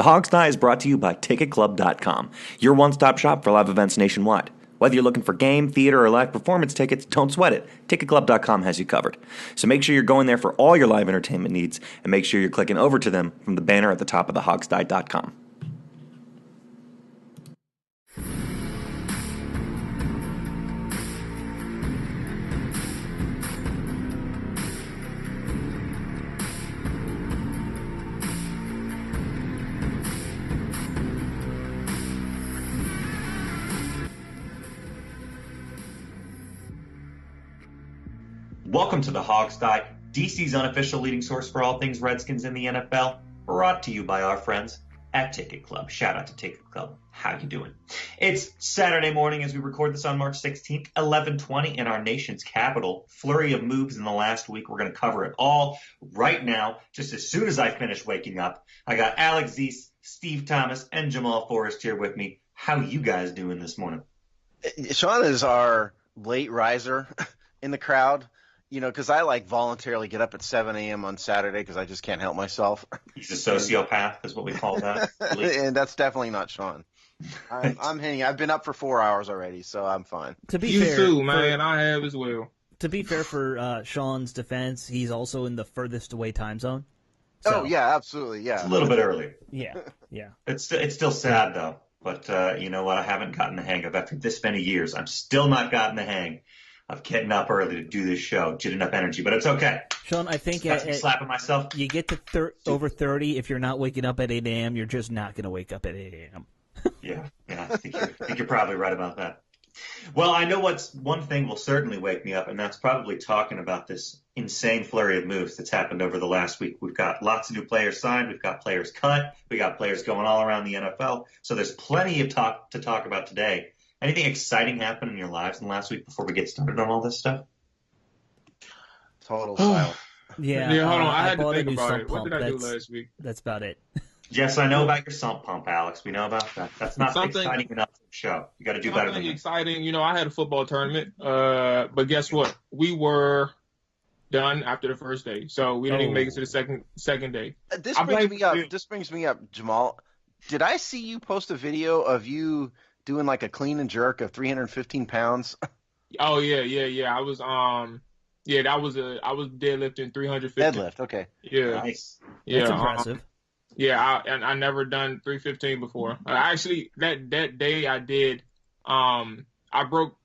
The Hog Sty is brought to you by TicketClub.com, your one-stop shop for live events nationwide. Whether you're looking for game, theater, or live performance tickets, don't sweat it. TicketClub.com has you covered. So make sure you're going there for all your live entertainment needs, and make sure you're clicking over to them from the banner at the top of the hogsty.com. Welcome to the Hog Sty, DC's unofficial leading source for all things Redskins in the NFL, brought to you by our friends at Ticket Club. Shout out to Ticket Club. How you doing? It's Saturday morning as we record this on March 16th, 11:20 in our nation's capital. Flurry of moves in the last week. We're going to cover it all right now, just as soon as I finish waking up. I got Alex Zeese, Steve Thomas, and Jamal Forrest here with me. How you guys doing this morning? Sean is our late riser in the crowd. You know, because I voluntarily get up at 7 a.m. on Saturday because I just can't help myself. He's a sociopath, is what we call that. And that's definitely not Sean. I'm hanging. I've been up for 4 hours already, so I'm fine. To be you fair, too, man. I have as well. To be fair for Sean's defense, he's also in the furthest away time zone. So, oh yeah, absolutely, yeah. It's a little bit early. Yeah. It's still sad though. But you know what? I haven't gotten the hang of after this many years. I'm still not gotten the hang of getting up early to do this show, getting up energy, but it's okay. Sean, I think slapping myself. You get to over 30, if you're not waking up at 8 a.m., you're just not going to wake up at 8 a.m. Yeah, I think you're probably right about that. Well, I know what's one thing will certainly wake me up, and that's probably talking about this insane flurry of moves that's happened over the last week. We've got lots of new players signed. We've got players cut. We got players going all around the NFL. So there's plenty of talk to talk about today. Anything exciting happened in your lives in the last week before we get started on all this stuff? Total silence. Yeah, hold on. I had to think a new about sump it. What pump. did I do last week? That's about it. Yes, I know about your sump pump, Alex. We know about that. That's not exciting enough for the show. You got to do better than that. Exciting. You know, I had a football tournament, but guess what? We were done after the first day, so we didn't even make it to the second day. This brings me up, Jamal. Did I see you post a video of you doing like a clean and jerk of 315 pounds? Oh yeah. I was I was deadlifting 350. Deadlift, okay. Yeah. Nice. Yeah. That's impressive. I never done 315 before. Actually, that day I did. I broke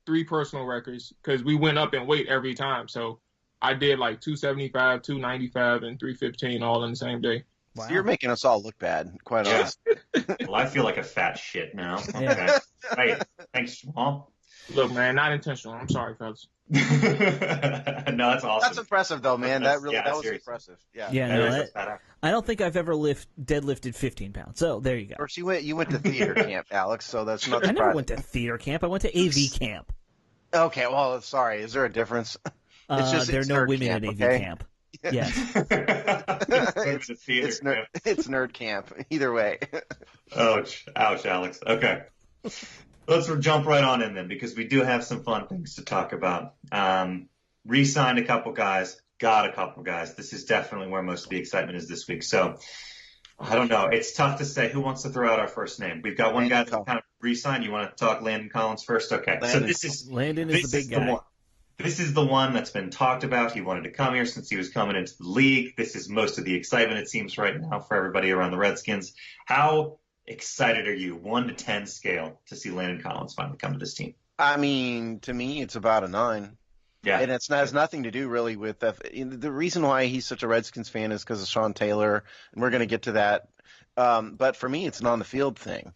3 personal records because we went up in weight every time. So I did like 275, 295, and 315 all in the same day. Wow. So you're making us all look bad, quite honestly. Well, I feel like a fat shit now. Okay. Yeah. Right. Thanks, Jamal. Look, man, not intentional. I'm sorry, fellas. No, that's awesome. That's impressive, though, man. That was seriously. impressive. Yeah. No, I don't think I've ever deadlifted 15 pounds. So there you go. Of course, you went to theater camp, Alex. So that's not. I never went to theater camp. I went to AV camp. Okay, well, sorry. Is there a difference? There are no women camp, in AV okay? camp. Yes. It's nerd camp. Either way. Ouch, Alex. Okay. Let's jump right on in then, because we do have some fun things to talk about. Re-signed a couple guys, got a couple guys. This is definitely where most of the excitement is this week. So, I don't know. It's tough to say. Who wants to throw out our first name? We've got one guy that's kind of re-signed. You want to talk Landon Collins first? Okay. Landon is the big guy. This is the one that's been talked about. He wanted to come here since he was coming into the league. This is most of the excitement, it seems, right now for everybody around the Redskins. How excited are you, 1 to 10 scale, to see Landon Collins finally come to this team? I mean, to me, it's about a 9. Yeah. And has nothing to do really with the reason why he's such a Redskins fan is because of Sean Taylor, and we're going to get to that. But for me, it's an on-the-field thing.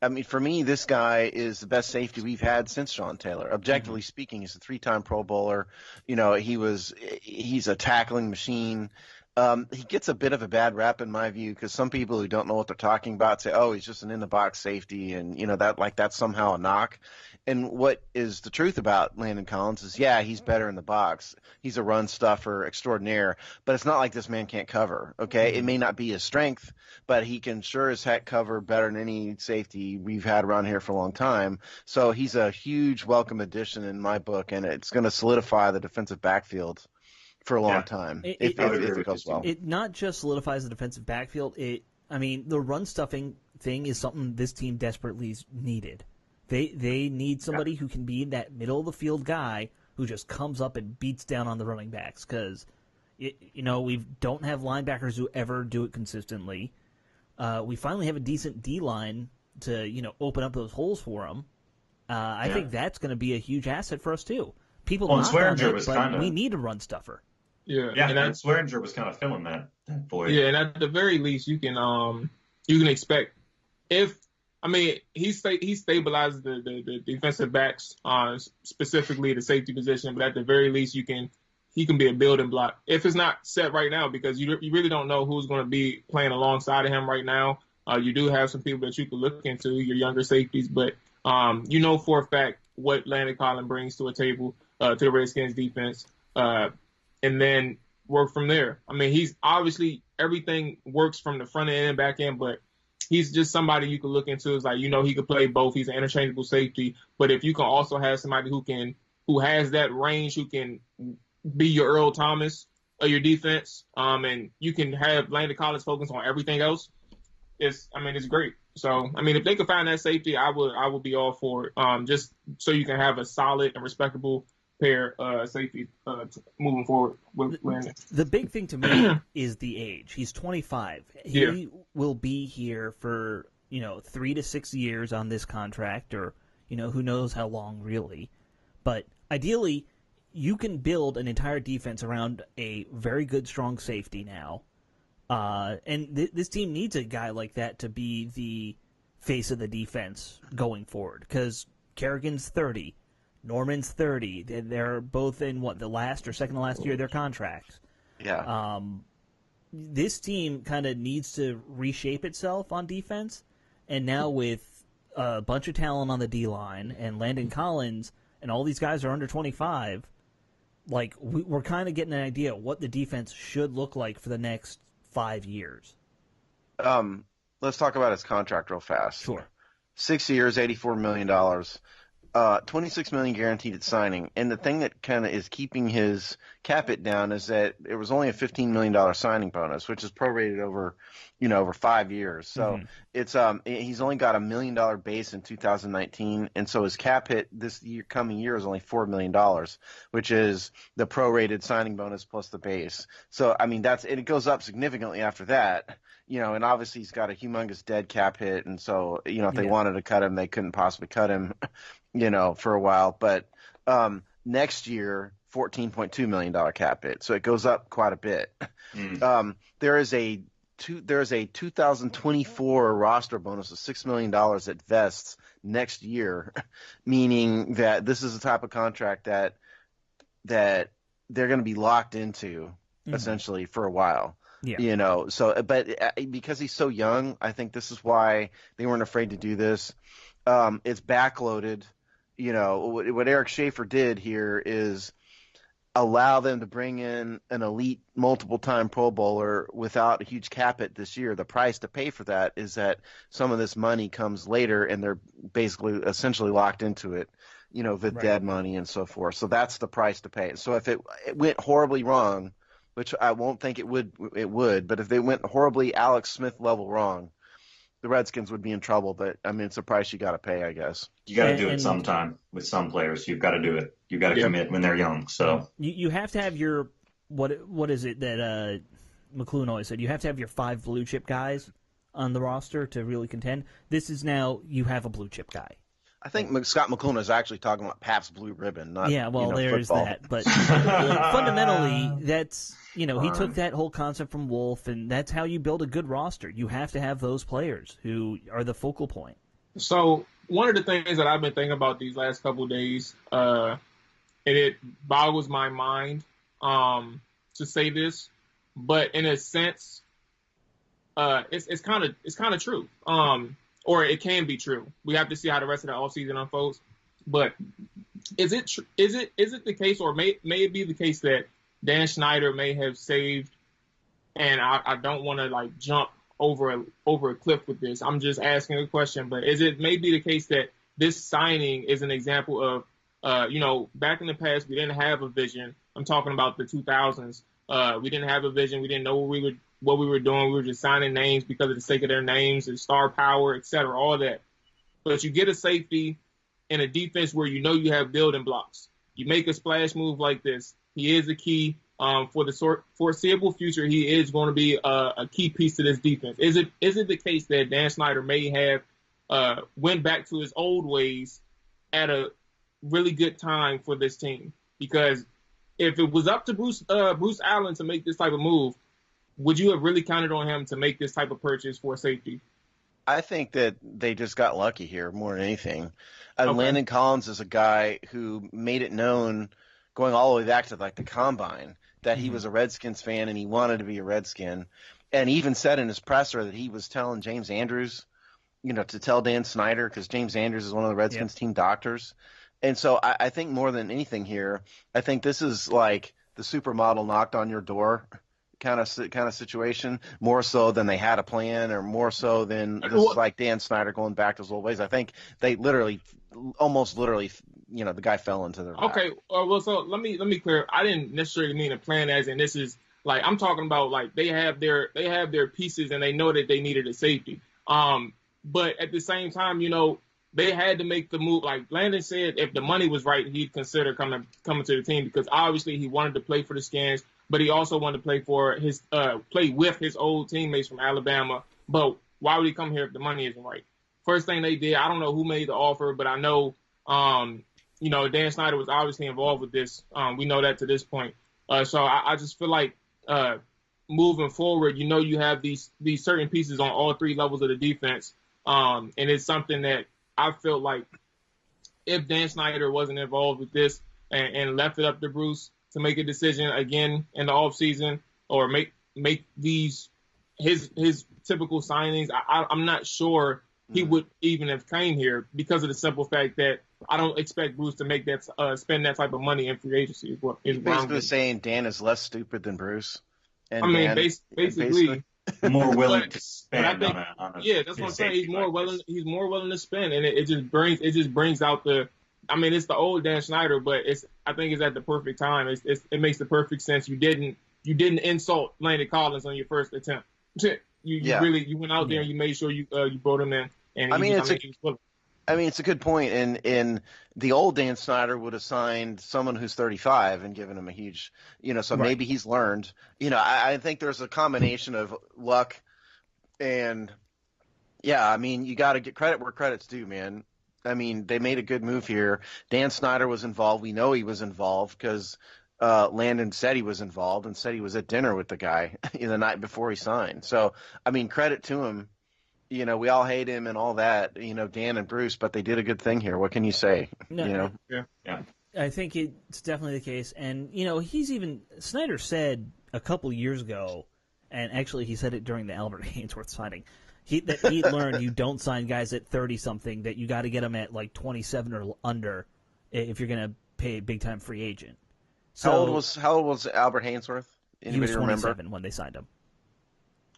I mean, for me, this guy is the best safety we've had since Sean Taylor. Objectively speaking, he's a 3-time Pro Bowler. You know, he's a tackling machine. He gets a bit of a bad rap in my view because some people who don't know what they're talking about say, "Oh, he's just an in-the-box safety," and you know that's somehow a knock. And what is the truth about Landon Collins is, yeah, he's better in the box. He's a run stuffer extraordinaire, but it's not like this man can't cover, okay? It may not be his strength, but he can sure as heck cover better than any safety we've had around here for a long time. So he's a huge welcome addition in my book, and it's going to solidify the defensive backfield for a long time if it goes well. It not just solidifies the defensive backfield, it I mean, the run stuffing thing is something this team desperately needed. They need somebody who can be that middle of the field guy who just comes up and beats down on the running backs because, we don't have linebackers who ever do it consistently. We finally have a decent D-line to, open up those holes for them. I think that's going to be a huge asset for us, too. People knock on it, but we need a run stuffer. Yeah, and Swearinger was kind of filling that void. Yeah, and at the very least, you can expect he stabilizes the defensive backs, specifically the safety position. But at the very least, he can be a building block if it's not set right now, because you really don't know who's going to be playing alongside of him right now. You do have some people that you can look into, your younger safeties, but for a fact what Landon Collins brings to a table to the Redskins defense. And then work from there. I mean, he's obviously everything works from the front end and back end, but he's just somebody you can look into. It's like, he could play both. He's an interchangeable safety. But if you can also have somebody who has that range, who can be your Earl Thomas of your defense, and you can have Landon Collins focus on everything else, it's great. So, if they could find that safety, I would be all for it. Just so you can have a solid and respectable pair safety moving forward with Landon. The big thing to me is the age. He's 25. He will be here for 3 to 6 years on this contract, or who knows how long really. But ideally, you can build an entire defense around a very good, strong safety now. And this team needs a guy like that to be the face of the defense going forward, because Kerrigan's 30. Norman's 30. They're both in, the last or second to last year of their contracts. Yeah. This team kind of needs to reshape itself on defense, and now with a bunch of talent on the D-line and Landon Collins and all these guys are under 25, we're kind of getting an idea of what the defense should look like for the next 5 years. Let's talk about his contract real fast. Sure. 6 years, $84 million. $26 million guaranteed at signing, and the thing that kind of is keeping his cap hit down is that it was only a $15 million signing bonus, which is prorated over 5 years. So it's he's only got $1 million base in 2019, and so his cap hit this coming year is only $4 million, which is the prorated signing bonus plus the base. So and it goes up significantly after that. And obviously he's got a humongous dead cap hit, and so if they wanted to cut him, they couldn't possibly cut him. For a while, but next year, $14.2 million cap hit, so it goes up quite a bit. There is a 2024 roster bonus of $6 million that vests next year, meaning that this is the type of contract that they're going to be locked into essentially for a while. Yeah. But because he's so young, I think this is why they weren't afraid to do this. It's backloaded. What Eric Schaefer did here is allow them to bring in an elite multiple-time Pro Bowler without a huge cap hit this year. The price to pay for that is that some of this money comes later, and they're basically essentially locked into it, the dead money and so forth. So that's the price to pay. So if it went horribly wrong, which I won't think it would, but if they went horribly Alex Smith level wrong, the Redskins would be in trouble, but it's a price you got to pay, I guess. You got to do it sometime with some players. You've got to do it. You've got to commit when they're young. So you have to have your what is it that McClune always said? You have to have your 5 blue chip guys on the roster to really contend. This is now you have a blue chip guy. I think Scott McClune is actually talking about Pabst Blue Ribbon, not there's football. that. But fundamentally, that's he took that whole concept from Wolf, and that's how you build a good roster. You have to have those players who are the focal point. So one of the things that I've been thinking about these last couple of days, and it boggles my mind to say this, but in a sense, it's kind of true. Or it can be true. We have to see how the rest of the offseason unfolds. But is it the case, or may it be the case that Dan Snyder may have saved? And I don't want to jump over a cliff with this. I'm just asking a question. But is it maybe the case that this signing is an example of back in the past we didn't have a vision. I'm talking about the 2000s. We didn't have a vision. We didn't know where we would what we were doing. We were just signing names because of the sake of their names and star power, et cetera, all that. But you get a safety and a defense where you know you have building blocks. You make a splash move like this. He is a key for the foreseeable future. He is going to be a key piece to this defense. Is it the case that Dan Snyder may have went back to his old ways at a really good time for this team? Because if it was up to Bruce Allen to make this type of move, would you have really counted on him to make this type of purchase for safety? I think that they just got lucky here more than anything. Okay. Landon Collins is a guy who made it known going all the way back to like the combine that he was a Redskins fan and he wanted to be a Redskin. And he even said in his presser that he was telling James Andrews, to tell Dan Snyder, because James Andrews is one of the Redskins team doctors. And so I think more than anything here, I think this is like the supermodel knocked on your door kind of situation, more so than they had a plan, or more so than this is like Dan Snyder going back to his old ways. I think they almost literally, the guy fell into their lap. Okay, well, so let me clear. I didn't necessarily mean a plan as in this is like I'm talking about like they have their pieces and they know that they needed a safety. But at the same time, they had to make the move. Like Landon said, if the money was right, he'd consider coming to the team because obviously he wanted to play for the Skins, but he also wanted to play with his old teammates from Alabama. But why would he come here if the money isn't right? First thing they did, I don't know who made the offer, but I know, Dan Snyder was obviously involved with this. We know that to this point. So I just feel like moving forward, you have these certain pieces on all three levels of the defense. And it's something that I felt like if Dan Snyder wasn't involved with this and left it up to Bruce to make a decision again in the offseason or make these his typical signings, I'm not sure he would even have came here because of the simple fact that I don't expect Bruce to make that spend that type of money in free agency. He's basically saying Dan is less stupid than Bruce. And basically. More willing to spend on a that's what I'm saying. He's more willing to spend, and it just brings out the. I mean, it's the old Dan Snyder, but I think it's at the perfect time. It makes the perfect sense. You didn't insult Landon Collins on your first attempt. You went out there and you made sure you brought him in. And it's a good point. And the old Dan Snyder would have signed someone who's 35 and given him a huge, so maybe he's learned. I think there's a combination of luck and, you got to get credit where credit's due, man. I mean, they made a good move here. Dan Snyder was involved. We know he was involved because Landon said he was involved and said he was at dinner with the guy the night before he signed. So, credit to him. We all hate him and all that, Dan and Bruce, but they did a good thing here. What can you say? No, yeah. I think it's definitely the case. And, Snyder said a couple years ago, and actually he said it during the Albert Haynesworth signing, that he learned you don't sign guys at 30-something, that you got to get them at like 27 or under if you're going to pay a big-time free agent. So, how old was Albert Haynesworth? He was 27 when they signed him.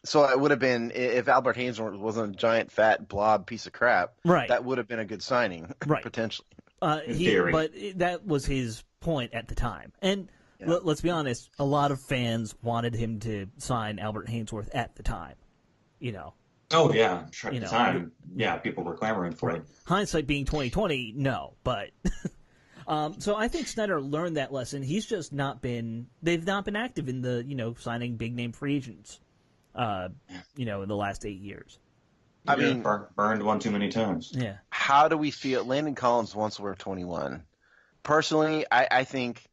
So it would have been, if Albert Haynesworth wasn't a giant, fat, blob piece of crap, right, that would have been a good signing, right, potentially. But that was his point at the time. And let's be honest, a lot of fans wanted him to sign Albert Haynesworth at the time, Oh, yeah. Sure, at the time, people were clamoring for it. Hindsight being 20/20, no, but... so I think Snyder learned that lesson. He's just they've not been active in the, signing big-name free agents. In the last 8 years. Burned one too many times. Yeah. How do we feel? Landon Collins wants to wear 21. Personally, I think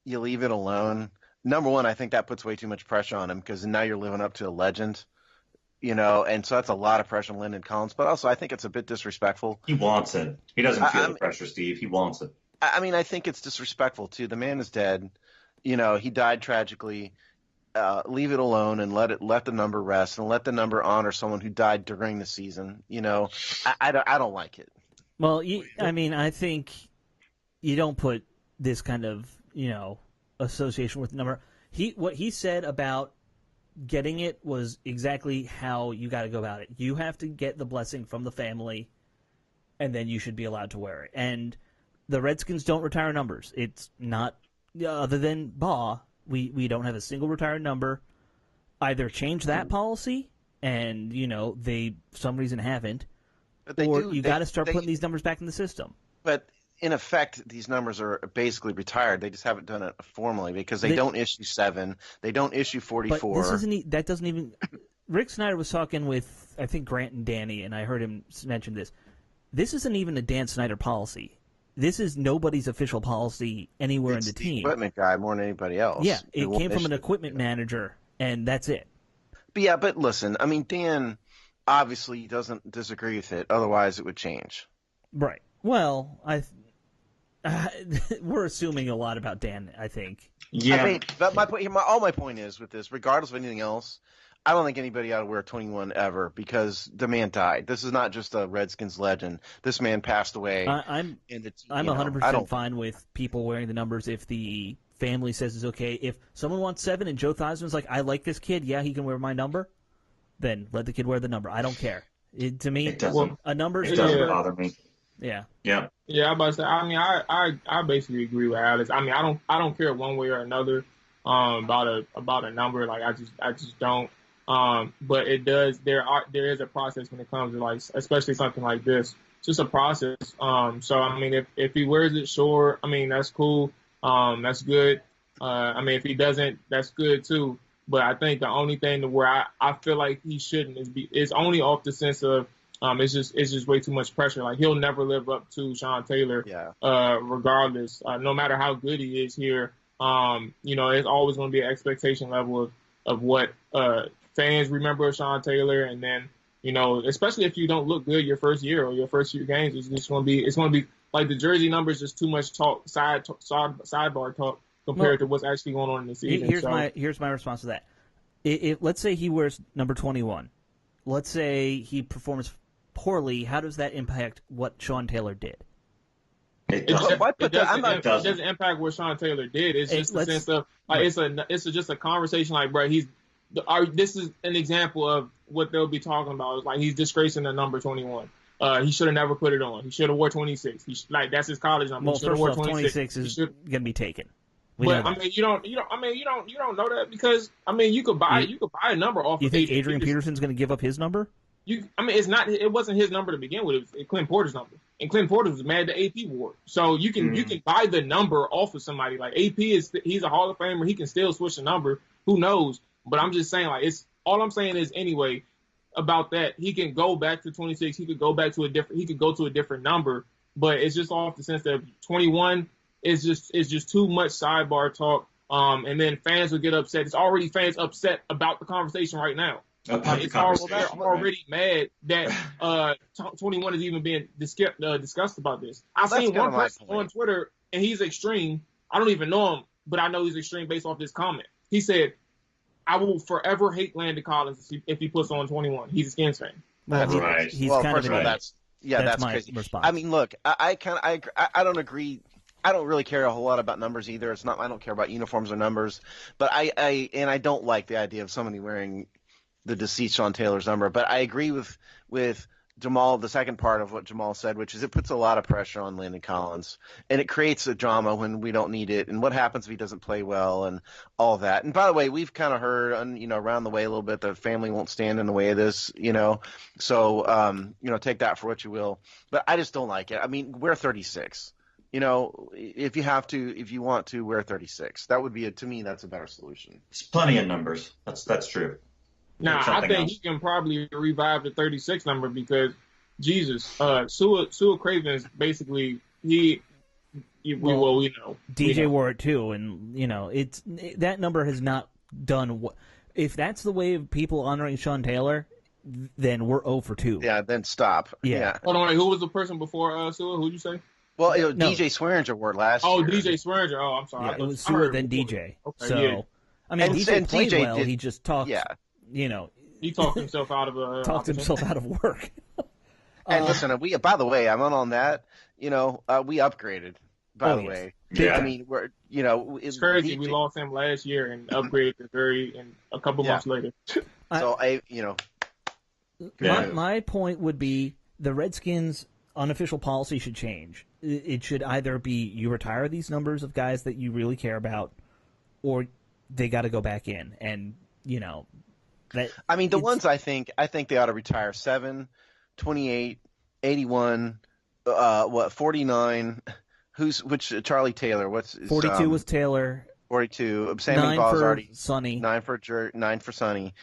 you leave it alone. Number one, I think that puts way too much pressure on him because now you're living up to a legend, and so that's a lot of pressure on Landon Collins. But also, I think it's a bit disrespectful. He wants it. He doesn't feel the pressure, Steve. He wants it. I think it's disrespectful, too. The man is dead. He died tragically. Leave it alone and let the number rest and let the number honor someone who died during the season. I don't like it. Well, I think you don't put this kind of association with the number. What he said about getting it was exactly how you got to go about it. You have to get the blessing from the family, and then you should be allowed to wear it. And the Redskins don't retire numbers. It's not other than Baugh. We don't have a single retired number, either change that policy, and they some reason haven't, or you got to start putting these numbers back in the system. But in effect, these numbers are basically retired. They just haven't done it formally because they don't issue 7. They don't issue 44. But this isn't. That doesn't even. Rick Snyder was talking with, I think, Grant and Danny, and I heard him mention this. This isn't even a Dan Snyder policy. This is nobody's official policy anywhere in the team. Equipment guy more than anybody else. Yeah, it came from an equipment manager, and that's it. But listen, I mean, Dan obviously doesn't disagree with it. Otherwise, it would change. Right. Well, we're assuming a lot about Dan, I think. Yeah. I mean, but my point is with this, regardless of anything else, I don't think anybody ought to wear 21 ever because the man died. This is not just a Redskins legend. This man passed away. I'm 100% fine with people wearing the numbers if the family says it's okay. If someone wants 7 and Joe Theismann's like, I like this kid, yeah, he can wear my number, then let the kid wear the number. I don't care. To me, a number is a number. It doesn't bother me. Yeah. Yeah. Yeah, I'm about to say. I mean, I basically agree with Alex. I mean, I don't care one way or another about a number. Like I just don't. But it does. There is a process when it comes to like, especially something like this. It's just a process. So I mean, if he wears it, sure. I mean, that's cool. That's good. I mean, if he doesn't, that's good too. But I think the only thing to where I feel like he shouldn't is only off the sense of it's just way too much pressure. Like he'll never live up to Sean Taylor. Yeah. Regardless, no matter how good he is here, it's always going to be an expectation level of what fans remember of Sean Taylor, and then especially if you don't look good your first year or your first few games, it's going to be like the jersey numbers just too much talk, sidebar talk compared to what's actually going on in the season. Here's my response to that. Let's say he wears number 21. Let's say he performs poorly. How does that impact what Sean Taylor did? It doesn't impact what Sean Taylor did. It's just the sense of like it's just a conversation. Like, bro, this is an example of what they'll be talking about. It's like he's disgracing the number 21. He should have never put it on. He should have wore 26. That's his college number. Well, first off, 26 is gonna be taken. But I mean, you don't know that because I mean, you could buy a number off. You think Adrian Peterson's going to give up his number? It wasn't his number to begin with. It was Clint Porter's number, and Clint Porter was mad the AP wore. So you can buy the number off of somebody. Like AP he's a Hall of Famer. He can still switch the number. Who knows? But I'm just saying, like all I'm saying is anyway about that he can go back to 26. He could go back to he could go to a different number. But it's just off the sense that 21. It's just too much sidebar talk, and then fans will get upset. It's already fans upset about the conversation right now. They're already mad that 21 is even being discussed about this. I've seen one person on Twitter, and he's extreme. I don't even know him, but I know he's extreme based off this comment. He said, "I will forever hate Landon Collins if he puts on 21." He's a Skins fan. That's right. That's my crazy. Response. I mean, look, I don't agree. I don't really care a whole lot about numbers either. I don't care about uniforms or numbers, but I don't like the idea of somebody wearing the deceased Sean Taylor's number. But I agree with Jamal, the second part of what Jamal said, which is it puts a lot of pressure on Landon Collins, and it creates a drama when we don't need it. And what happens if he doesn't play well and all that. And by the way, we've kind of heard around the way a little bit the family won't stand in the way of this, So take that for what you will. But I just don't like it. I mean, wear 36. If you want to wear 36, that would be to me, that's a better solution. It's plenty of numbers. That's true. Now, I think he can probably revive the 36 number because, Jesus, Sua Craven is basically, we know. DJ wore it too, and, that number has not done what. If that's the way of people honoring Sean Taylor, then we're 0 for 2. Yeah, then stop. Yeah. Hold on, who was the person before Sua? Who'd you say? Well, DJ Swearinger wore last year. Oh, DJ Swearinger. Oh, I'm sorry. Yeah, it was Sua, then DJ. Okay, so, yeah. I mean, DJ played DJ well. He just talked, He talked himself out of work. And listen, by the way, I'm on that. We upgraded. By the way, yeah. I mean, it's crazy. We lost him last year and upgraded a couple months later. My point would be the Redskins' unofficial policy should change. It should either be you retire these numbers of guys that you really care about, or they got to go back in. And I mean, the ones I think they ought to retire 7, 28, 81, 49. Which Charlie Taylor? What's 42 was Taylor. 42. Sammy 9 Ball's for already Sonny. 9 for Sonny.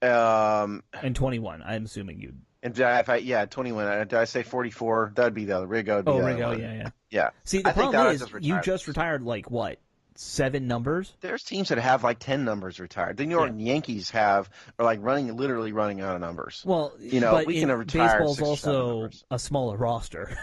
And 21. I'm assuming you. And 21. Did I say 44? That'd be the other. Riggo would be the other Riggo, one. Yeah. See, the problem is you just retired like what? 7 numbers? There's teams that have like 10 numbers retired. The New York Yankees are like literally running out of numbers. Well, but we can retire baseball's also a smaller roster.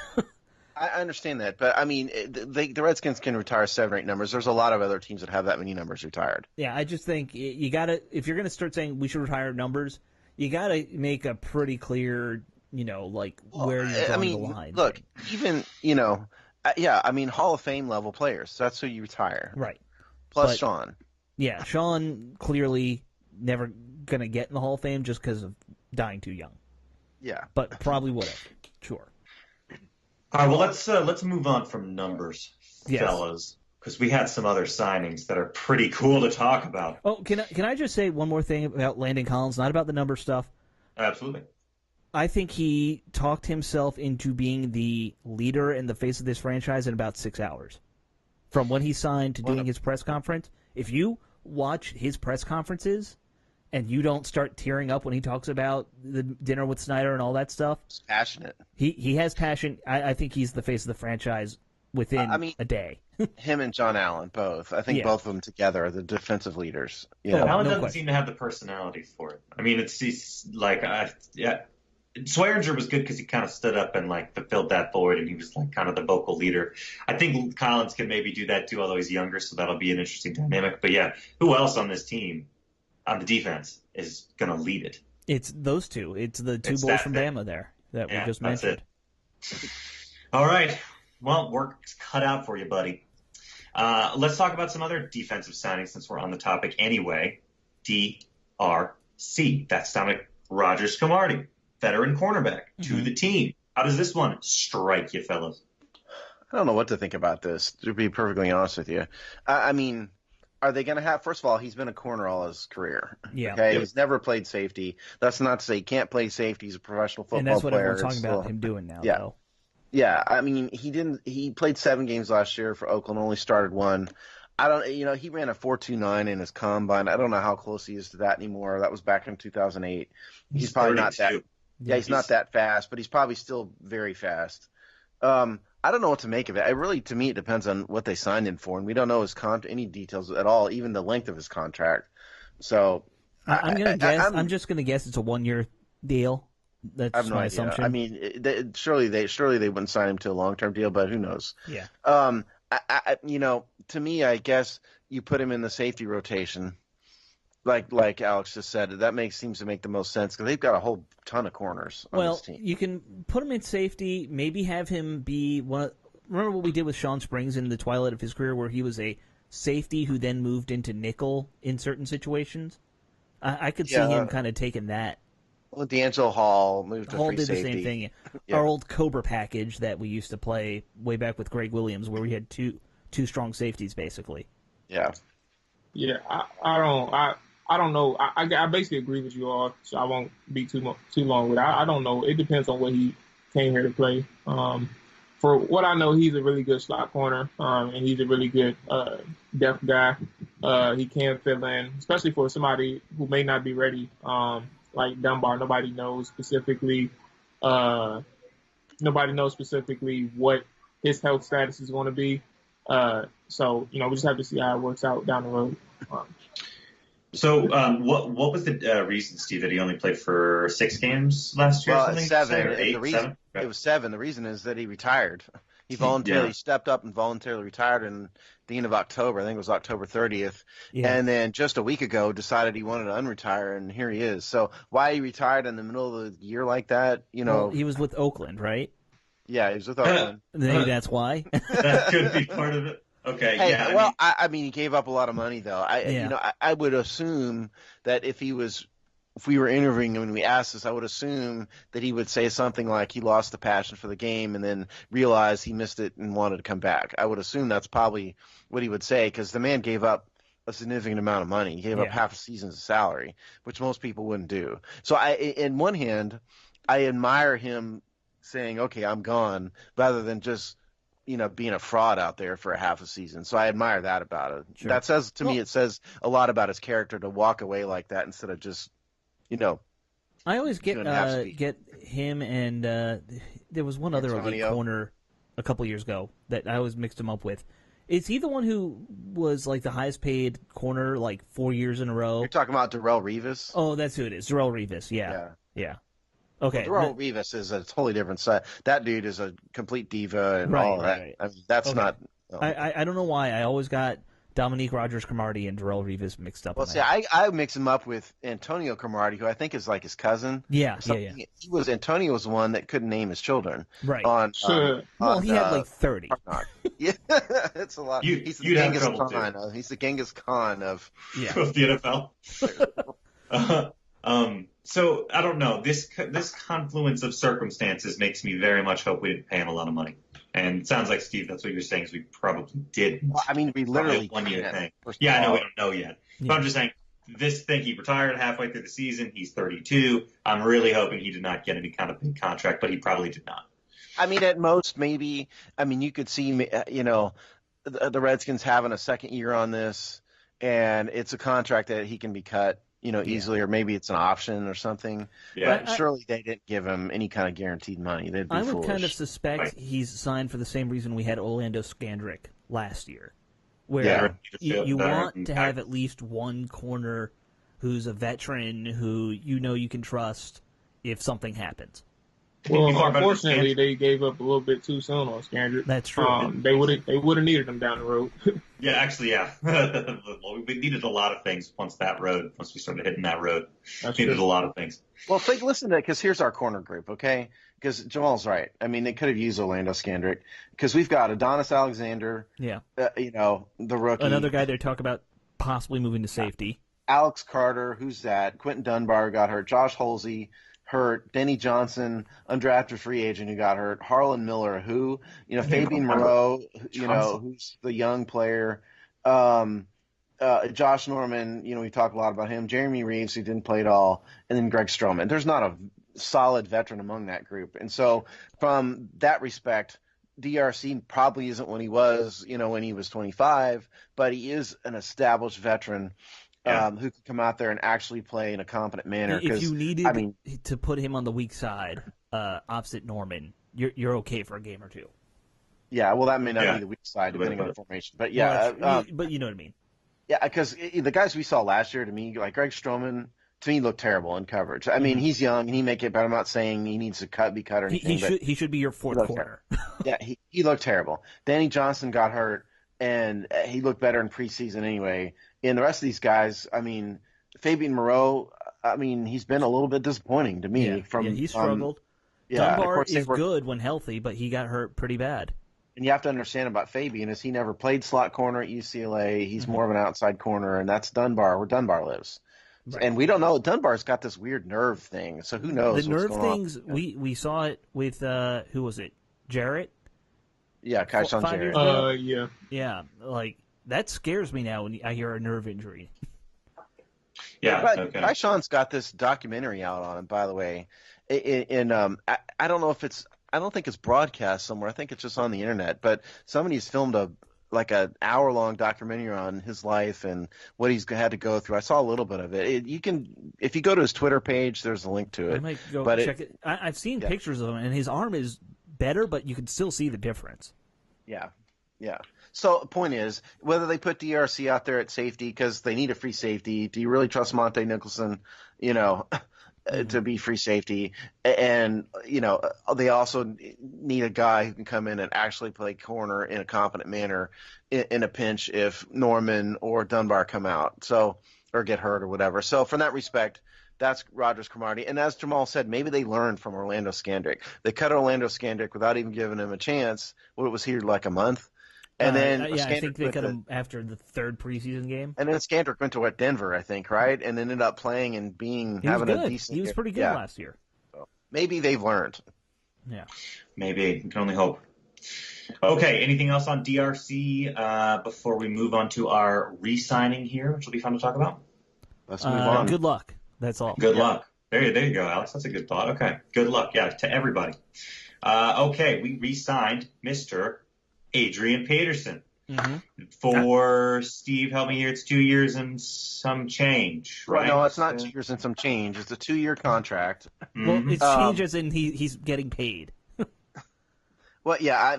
I understand that, but I mean, the Redskins can retire 7 or 8 numbers. There's a lot of other teams that have that many numbers retired. Yeah, I just think you gotta, if you're gonna start saying we should retire numbers, you gotta make a pretty clear, where you're drawing the line. Look, even Hall of Fame level players. That's who you retire, right? Plus Sean. Yeah, Sean clearly never gonna get in the Hall of Fame just because of dying too young. Yeah, but probably would have. Sure. All right, well, let's move on from numbers, fellas, because we had some other signings that are pretty cool to talk about. Oh, can I just say one more thing about Landon Collins, not about the number stuff? Absolutely. I think he talked himself into being the leader and the face of this franchise in about 6 hours. From when he signed to doing his press conference. If you watch his press conferences and you don't start tearing up when he talks about the dinner with Snyder and all that stuff. He's passionate. He has passion. I think he's the face of the franchise within a day. Him and John Allen, both. I think both of them together are the defensive leaders. Allen doesn't seem to have the personality for it. I mean, he's like, Swearinger was good because he kind of stood up and fulfilled that void, and he was kind of the vocal leader. I think Collins can maybe do that too, although he's younger, so that'll be an interesting dynamic. But yeah, who else on this team? On the defense is going to lead it. It's those two. It's the two boys from Bama there that we just mentioned. It. All right. Well, work's cut out for you, buddy. Let's talk about some other defensive signings since we're on the topic anyway. DRC. That's Dominic Rodgers-Cromartie, veteran cornerback to the team. How does this one strike you, fellas? I don't know what to think about this, to be perfectly honest with you. I mean, are they going to have – first of all, he's been a corner all his career. Yeah. Okay? Yep. He's never played safety. That's not to say he can't play safety. He's a professional football player. And that's what everyone's talking about him doing now, though. Yeah, I mean, he played 7 games last year for Oakland, only started 1. He ran a 4.29 in his combine. I don't know how close he is to that anymore. That was back in 2008. He's probably 32. Not that – yeah, he's not that fast, but he's probably still very fast. I don't know what to make of it. To me, it depends on what they signed him for, and we don't know his any details at all, even the length of his contract. So I'm gonna guess. I'm just gonna guess it's a 1-year deal. That's I have no my idea. assumption. I mean, surely they wouldn't sign him to a long-term deal, but who knows? Yeah. To me, I guess you put him in the safety rotation. Like Alex just said, that seems to make the most sense because they've got a whole ton of corners on this team. You can put him in safety, maybe have him be one. Remember what we did with Sean Springs in the twilight of his career, where he was a safety who then moved into nickel in certain situations. I could see him kind of taking that. Well, D'Angelo Hall moved to free did safety. The same thing. Yeah. Our old Cobra package that we used to play way back with Greg Williams, where we had two strong safeties basically. Yeah. Yeah, I don't know. I basically agree with you all, so I won't be too long with it. I don't know. It depends on what he came here to play. For what I know, he's a really good slot corner, and he's a really good depth guy. He can fill in, especially for somebody who may not be ready, like Dunbar. Nobody knows specifically what his health status is going to be. So we just have to see how it works out down the road. So, what was the reason, Steve, that he only played for 6 games last year? Well, 7. Or 8, 7? It was 7. The reason is that he retired. He voluntarily stepped up and voluntarily retired in the end of October. I think it was October 30th. Yeah. And then just a week ago decided he wanted to unretire, and here he is. So why he retired in the middle of the year like that, Well, he was with Oakland, right? Yeah, he was with Oakland. Maybe that's why. That could be part of it. Okay. Hey, yeah. I mean, he gave up a lot of money, though. I would assume that if we were interviewing him and we asked this, I would assume that he would say something like he lost the passion for the game and then realized he missed it and wanted to come back. I would assume that's probably what he would say because the man gave up a significant amount of money. He gave up half a season's salary, which most people wouldn't do. So in one hand, I admire him saying, okay, I'm gone, rather than just, being a fraud out there for a half a season. So I admire that about it. Sure. That says, to me, it says a lot about his character to walk away like that instead of just, I always get him and there was one other elite corner a couple years ago that I always mixed him up with. Is he the one who was like the highest paid corner like 4 years in a row? You're talking about Darrell Revis? Oh, that's who it is. Darrell Revis, yeah. Okay. Darrell Revis is a totally different side. That dude is a complete diva and all that. Right. I mean, that's not. I don't know why. I always got Dominique Rodgers-Cromartie and Darrell Revis mixed up. Well, see, I mix him up with Antonio Cromartie, who I think is like his cousin. Yeah. Antonio was the one that couldn't name his children. Right. He had like 30. Yeah, it's a lot. He's the Genghis Khan. He's the Genghis Khan of the NFL. So I don't know. This confluence of circumstances makes me very much hope we didn't pay him a lot of money. And it sounds like, Steve, that's what you're saying is we probably didn't. Well, I mean, we literally 1 year thing. Yeah, I know we don't know yet. Yeah. But I'm just saying, this thing, he retired halfway through the season. He's 32. I'm really hoping he did not get any kind of big contract, but he probably did not. I mean, at most, maybe. I mean, you could see, the Redskins having a second year on this, and it's a contract that he can be cut, easily, or maybe it's an option or something. Yeah. But surely they didn't give him any kind of guaranteed money. They'd be foolish. I would kind of suspect he's signed for the same reason we had Orlando Scandrick last year, where you want to have at least one corner who's a veteran who you can trust if something happens. Well, unfortunately, they gave up a little bit too soon on Scandrick. That's true. They would have needed him down the road. Yeah, actually, yeah. We needed a lot of things once we started hitting that road. Needed a lot of things. Well, listen to that, because here's our corner group, okay? Because Jamal's right. I mean, they could have used Orlando Scandrick, because we've got Adonis Alexander. Yeah. The rookie. Another guy they talk about possibly moving to safety. Alex Carter, who's that? Quentin Dunbar got hurt. Josh Holsey hurt. Denny Johnson, undrafted free agent who got hurt. Harlan Miller, Fabian Moreau, who's the young player. Josh Norman, we talk a lot about him. Jeremy Reeves, who didn't play at all. And then Greg Stroman. There's not a solid veteran among that group. And so from that respect, DRC probably isn't what he was, when he was 25, but he is an established veteran. Who could come out there and actually play in a competent manner. If you needed to put him on the weak side, opposite Norman, you're okay for a game or two. Yeah, well, that may not be the weak side, depending on the formation. But but you know what I mean. Yeah, because the guys we saw last year, to me, like Greg Stroman, to me, looked terrible in coverage. I mean, he's young and he may get better. I'm not saying he needs to be cut or anything. He should be your fourth corner. Yeah, he looked terrible. Danny Johnson got hurt, and he looked better in preseason anyway. And the rest of these guys, I mean, Fabian Moreau, he's been a little bit disappointing to me. Yeah, he struggled. Dunbar is good when healthy, but he got hurt pretty bad. And you have to understand about Fabian is he never played slot corner at UCLA. He's more of an outside corner, and that's Dunbar, where Dunbar lives. Right. And we don't know. Dunbar's got this weird nerve thing, so who knows the nerve things, we saw it with, who was it, Jarrett? Yeah, Kaishan Jarrett. Yeah, like, that scares me now when I hear a nerve injury. Yeah, but Kaishan's got this documentary out on him, by the way. I don't know if I don't think it's broadcast somewhere. I think it's just on the internet. But somebody's filmed an hour-long documentary on his life and what he's had to go through. I saw a little bit of it. If you go to his Twitter page, there's a link to it. I might go check it. I've seen pictures of him, and his arm is better, but you can still see the difference. Yeah. So the point is, whether they put DRC out there at safety because they need a free safety, do you really trust Monte Nicholson, to be free safety? And, they also need a guy who can come in and actually play corner in a competent manner in a pinch if Norman or Dunbar come out or get hurt or whatever. So from that respect, that's Rodgers-Cromartie. And as Jamal said, maybe they learned from Orlando Scandrick. They cut Orlando Scandrick without even giving him a chance. What was he, like a month? And then I think they cut him after the third preseason game. And then Scandrick went to Denver, I think, right? And ended up playing and having a decent. He was pretty good last year. So maybe they've learned. Yeah, maybe. You can only hope. Okay, anything else on DRC before we move on to our re-signing here, which will be fun to talk about? Let's move on. Good luck. That's all. Good luck. There you go, Alex. That's a good thought. Okay, good luck, to everybody. Okay, we re-signed Mr. Adrian Peterson. For Steve, help me here. It's 2 years and some change, right? No, it's not 2 years and some change. It's a 2-year contract. Well, it's change as in he's getting paid. Well, yeah.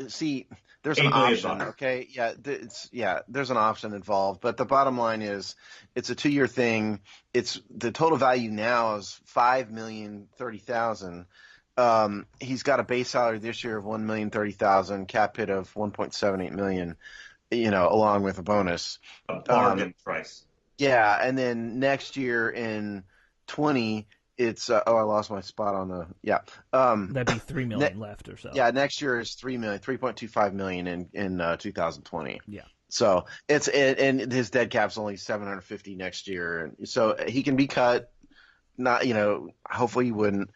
See, there's an option. Okay, there's an option involved, but the bottom line is, it's a 2-year thing. It's the total value now is $5,030,000. He's got a base salary this year of $1,030,000, cap hit of $1.78 million, along with a bonus. A bargain price. Yeah, and then next year in 20, it's I lost my spot on the that'd be $3 million left or so. Yeah, next year is $3.25 million in 2020. Yeah. So and his dead cap's only $750 next year, and so he can be cut. Not hopefully he wouldn't.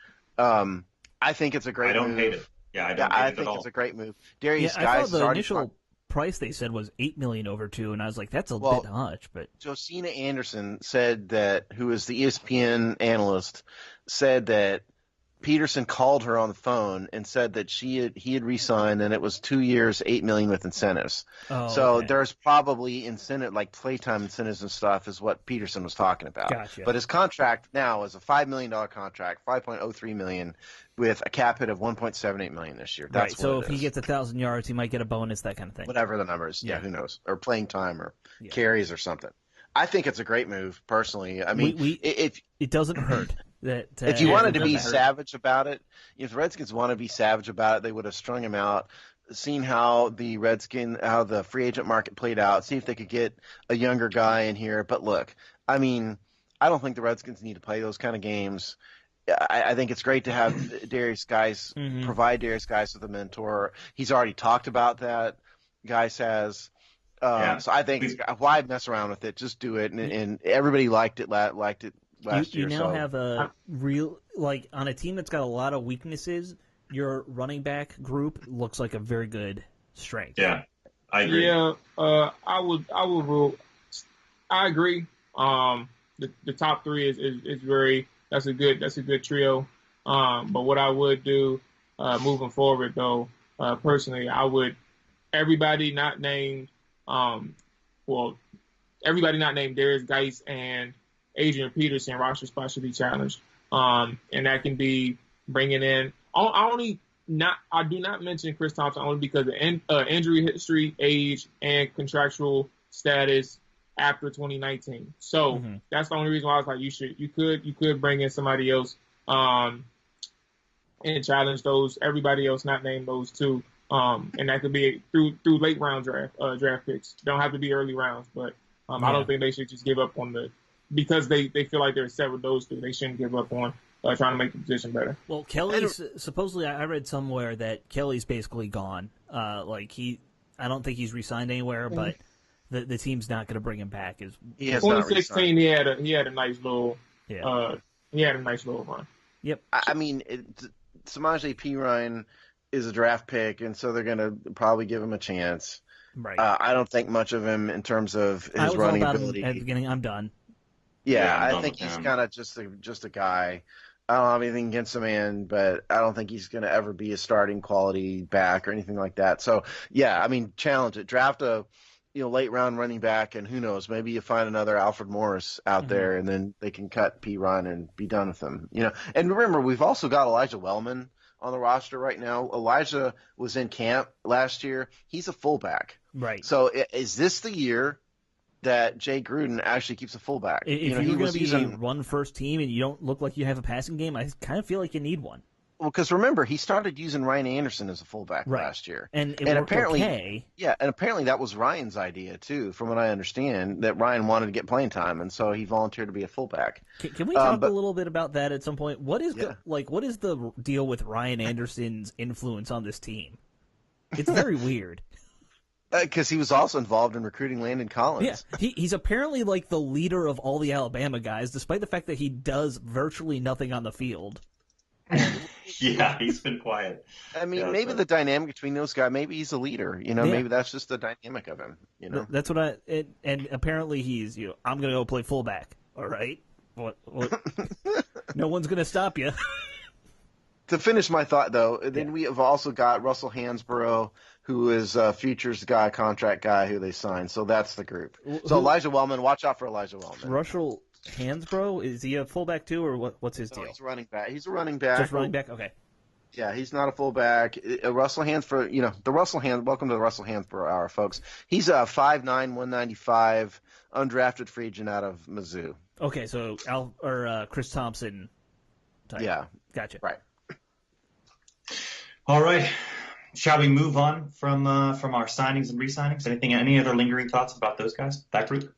I think it's a great move. I don't hate it. Yeah, I don't hate it at all. I think it's a great move. Darius I Guice thought the initial price they said was $8 million over 2, and I was like, that's a bit much. But Josina Anderson said that, who is the ESPN analyst, said that Peterson called her on the phone and said that he had re-signed, and it was 2 years, $8 million with incentives. So there's probably incentive, like playtime incentives and stuff, is what Peterson was talking about. Gotcha. But his contract now is a $5 million contract, $5.03 million, with a cap hit of $1.78 million this year. That's right. So if he gets 1,000 yards, he might get a bonus, that kind of thing. Whatever the numbers, who knows, or playing time or carries or something. I think it's a great move, personally. I mean, it doesn't hurt. If you wanted to be savage about it, if the Redskins want to be savage about it, they would have strung him out, seen how the free agent market played out, see if they could get a younger guy in here. But look, I mean, I don't think the Redskins need to play those kind of games. I think it's great to have Darius Guice, provide Darius Guice with a mentor. He's already talked about that. Guice has. So I think why mess around with it? Just do it, and everybody liked it last year. You now have a real, on a team that's got a lot of weaknesses, your running back group looks like a very good strength. Yeah, I agree. Yeah, I would rule. I agree. The top three is very. That's a good trio. But what I would do moving forward, though, personally, I would everybody not named Darius Guice and Adrian Peterson roster spot should be challenged. And that can be bringing in. I do not mention Chris Thompson only because of injury history, age, and contractual status after 2019. So that's the only reason why I was like, you could bring in somebody else and challenge those. Everybody else not named those two. And that could be through late round draft picks. Don't have to be early rounds, but I don't think they should just give up on because they feel like they're set with those two. They shouldn't give up on trying to make the position better. Well, Kelly's supposedly, I read somewhere that Kelly's basically gone. I don't think he's re-signed anywhere, but the team's not going to bring him back. 2016, he had a nice little run. Yep. I mean, Samaje Perine is a draft pick, and so they're going to probably give him a chance. Right. I don't think much of him in terms of his running ability. At the beginning, I'm done. Yeah, I think he's kind of just a guy. I don't have anything against the man, but I don't think he's going to ever be a starting quality back or anything like that. So, yeah, I mean, challenge it. Draft a late round running back, and who knows, maybe you find another Alfred Morris out there, and then they can cut Perine and be done with him. And remember, we've also got Elijah Wellman on the roster right now. Elijah was in camp last year. He's a fullback. Right. So is this the year that Jay Gruden actually keeps a fullback? If you're going to be a run-first team and you don't look like you have a passing game, I kind of feel like you need one. Well, because remember, he started using Ryan Anderson as a fullback last year. And apparently, okay. Yeah, and apparently that was Ryan's idea, too, from what I understand, that Ryan wanted to get playing time, and so he volunteered to be a fullback. Can we talk a little bit about that at some point? What is the deal with Ryan Anderson's influence on this team? It's very weird. Because he was also involved in recruiting Landon Collins. Yeah, he's apparently like the leader of all the Alabama guys, despite the fact that he does virtually nothing on the field. Yeah, he's been quiet. I mean, maybe the dynamic between those guys, maybe he's a leader. Maybe that's just the dynamic of him. That's what and apparently he's, I'm going to go play fullback. All right. What? No one's going to stop you. To finish my thought, though, then we have also got Russell Hansborough, who is a futures guy, contract guy who they signed. So that's the group. So Elijah Wellman, watch out for Elijah Wellman. Russell Hansborough, is he a fullback too, or what's his deal? He's a running back. He's a running back. Just running back? Okay. Yeah, he's not a fullback. Russell Hansborough, welcome to the Russell Hansborough Hour, folks. He's a 5'9", 195, undrafted free agent out of Mizzou. Okay, so Chris Thompson type. Yeah. Gotcha. Right. All right. Shall we move on from our signings and re-signings? Any other lingering thoughts about those guys, that group?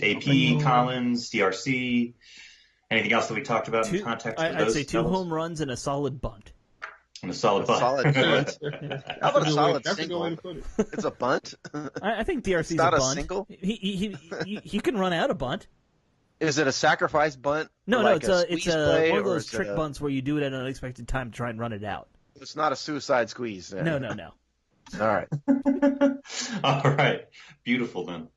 AP, Collins, DRC, anything else that we talked about in context of those? I'd say 2 home runs and a solid bunt. And a solid bunt. How about a solid single? It's a bunt? I think DRC's it's not a bunt. Single? He can run out a bunt. Is it a sacrifice bunt? No, like it's one of those trick bunts where you do it at an unexpected time to try and run it out. It's not a suicide squeeze. Then. No. All right. All right. Beautiful, then.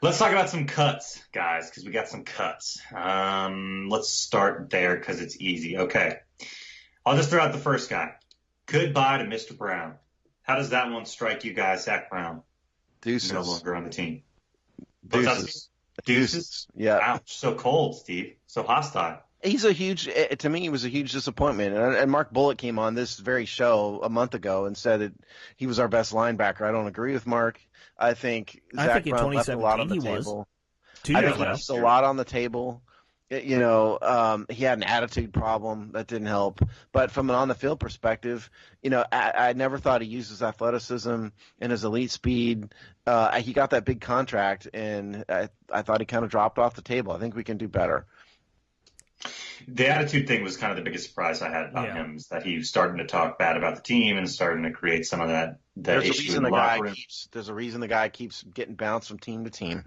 Let's talk about some cuts, guys, because we got some cuts. Let's start there because it's easy. Okay. I'll just throw out the first guy. Goodbye to Mr. Brown. How does that one strike you guys, Zach Brown? Deuces. No longer on the team. Deuces. Yeah. Ouch. So cold, Steve. So hostile. To me, he was a huge disappointment. And Mark Bullock came on this very show a month ago and said he was our best linebacker. I don't agree with Mark. I think Zach Brown left a lot on the table. I think he left a lot on the table. He had an attitude problem that didn't help. But from an on-the-field perspective, I never thought he used his athleticism and his elite speed. He got that big contract, and I thought he kind of dropped off the table. I think we can do better. The attitude thing was kind of the biggest surprise I had about him, is that he was starting to talk bad about the team and starting to create some of that issue in the locker room. There's a reason the guy keeps getting bounced from team to team.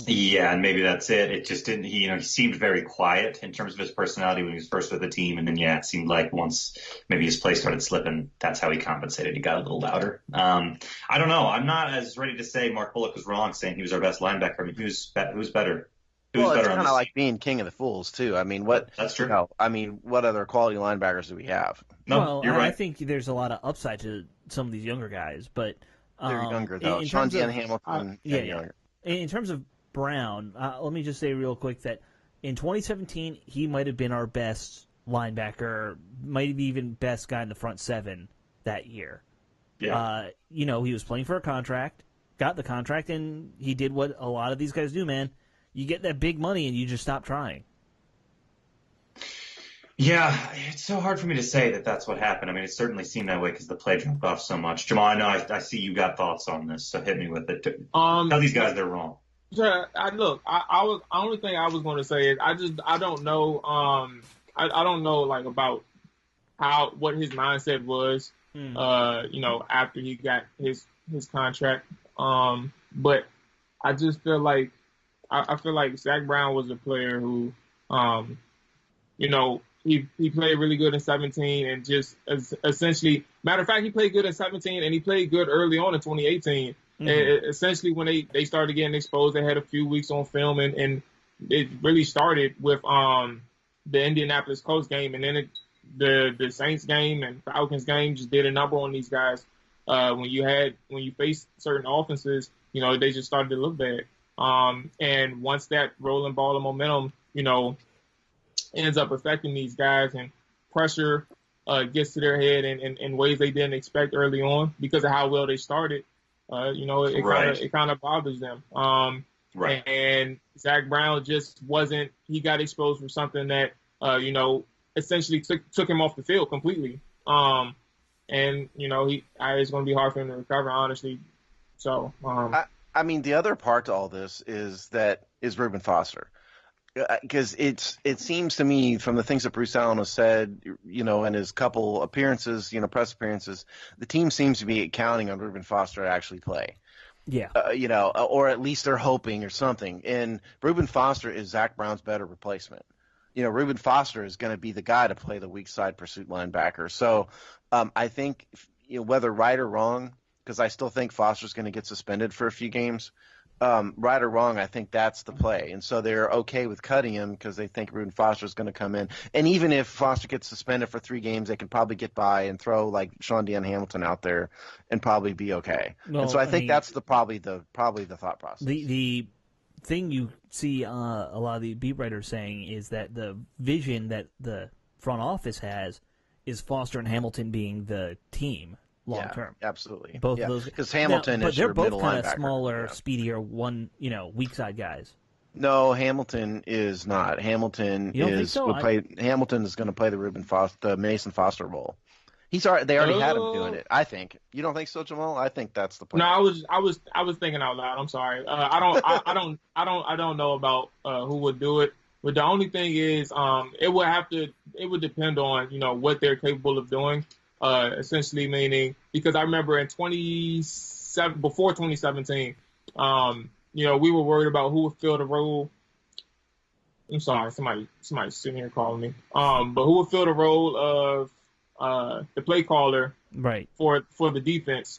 Yeah, and maybe that's it. It just didn't. He seemed very quiet in terms of his personality when he was first with the team, and then it seemed like once maybe his play started slipping, that's how he compensated. He got a little louder. I don't know. I'm not as ready to say Mark Bullock was wrong saying he was our best linebacker. I mean, who's better? Well, it's kind of like being king of the fools too. I mean, That's true. What other quality linebackers do we have? No, you're right. I think there's a lot of upside to some of these younger guys, but they're younger though. Sean Dan Hamilton, younger. In terms of Brown, let me just say real quick that in 2017 he might have been our best linebacker, might have even best guy in the front seven that year. Yeah. He was playing for a contract, got the contract, and he did what a lot of these guys do, man. You get that big money and you just stop trying. Yeah, it's so hard for me to say that that's what happened. I mean, it certainly seemed that way because the play dropped off so much. Jamal, I know I see you got thoughts on this, so hit me with it. Tell these guys they're wrong. Yeah, only thing I was going to say is I don't know. I don't know about what his mindset was. After he got his contract. But I just feel like. I feel like Zach Brown was a player who, he played really good in 17 and just essentially, matter of fact, he played good in 17 and he played good early on in 2018. Mm-hmm. And essentially, when they started getting exposed, they had a few weeks on film and it really started with the Indianapolis Colts game, and then the Saints game and Falcons game just did a number on these guys. When you face certain offenses, they just started to look bad. And once that rolling ball of momentum, ends up affecting these guys and pressure gets to their head in ways they didn't expect early on because of how well they started, it kind of bothers them. Right. And Zach Brown just wasn't – he got exposed for something that, essentially took him off the field completely. And, it's going to be hard for him to recover, honestly. So I mean, the other part to all this is Reuben Foster, because it seems to me from the things that Bruce Allen has said, in his couple appearances, press appearances, the team seems to be counting on Reuben Foster to actually play. Yeah. Or at least they're hoping or something. And Reuben Foster is Zach Brown's better replacement. Reuben Foster is going to be the guy to play the weak side pursuit linebacker. So I think whether right or wrong, because I still think Foster's going to get suspended for a few games. Right or wrong, I think that's the play. And so they're okay with cutting him because they think Reuben Foster is going to come in. And even if Foster gets suspended for 3 games, they can probably get by and throw like Sean Deon Hamilton out there and probably be okay. Well, and so I think that's probably the thought process. The thing you see a lot of the beat writers saying is that the vision that the front office has is Foster and Hamilton being the team. Long term, absolutely. Both of those, because Hamilton is your middle linebacker. But they're both kind of smaller, speedier, weak side guys. No, Hamilton is not. Hamilton is Hamilton is going to play the Mason Foster role. They already had him doing it. I think. You don't think so, Jamal? I think that's the plan. No, I was thinking out loud. I'm sorry. I don't know about who would do it. But the only thing is, it would depend on what they're capable of doing. Essentially meaning, because I remember before 2017, we were worried about who would fill the role. I'm sorry, somebody's sitting here calling me. But who would fill the role of the play caller, right, for the defense?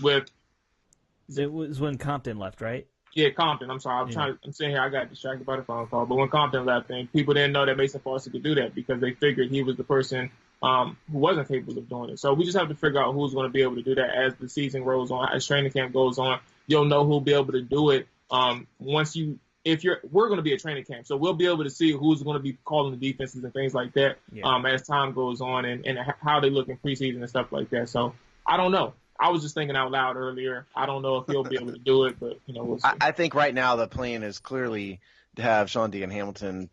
With it was when Compton left, right? Yeah, Compton. I'm sorry. I'm sitting here. I got distracted by the phone call. But when Compton left, and people didn't know that Mason Foster could do that because they figured he was the person who wasn't capable of doing it. So we just have to figure out who's going to be able to do that as the season rolls on, as training camp goes on. You'll know who'll be able to do it we're going to be at training camp, so we'll be able to see who's going to be calling the defenses and things like that as time goes on and how they look in preseason and stuff like that. So I don't know. I was just thinking out loud earlier. I don't know if he'll be able to do it, but we'll see. I think right now the plan is clearly to have Sean Deon Hamilton,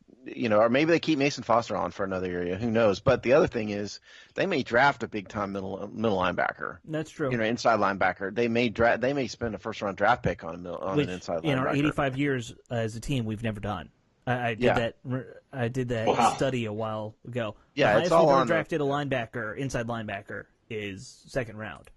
or maybe they keep Mason Foster on for another area. Who knows? But the other thing is they may draft a big time middle linebacker. That's true. Inside linebacker. They may spend a first round draft pick on an inside linebacker. In our 85 years as a team, we've never done. I did that study a while ago. Yeah, the it's highest all we've ever on drafted a linebacker, inside linebacker, is second round.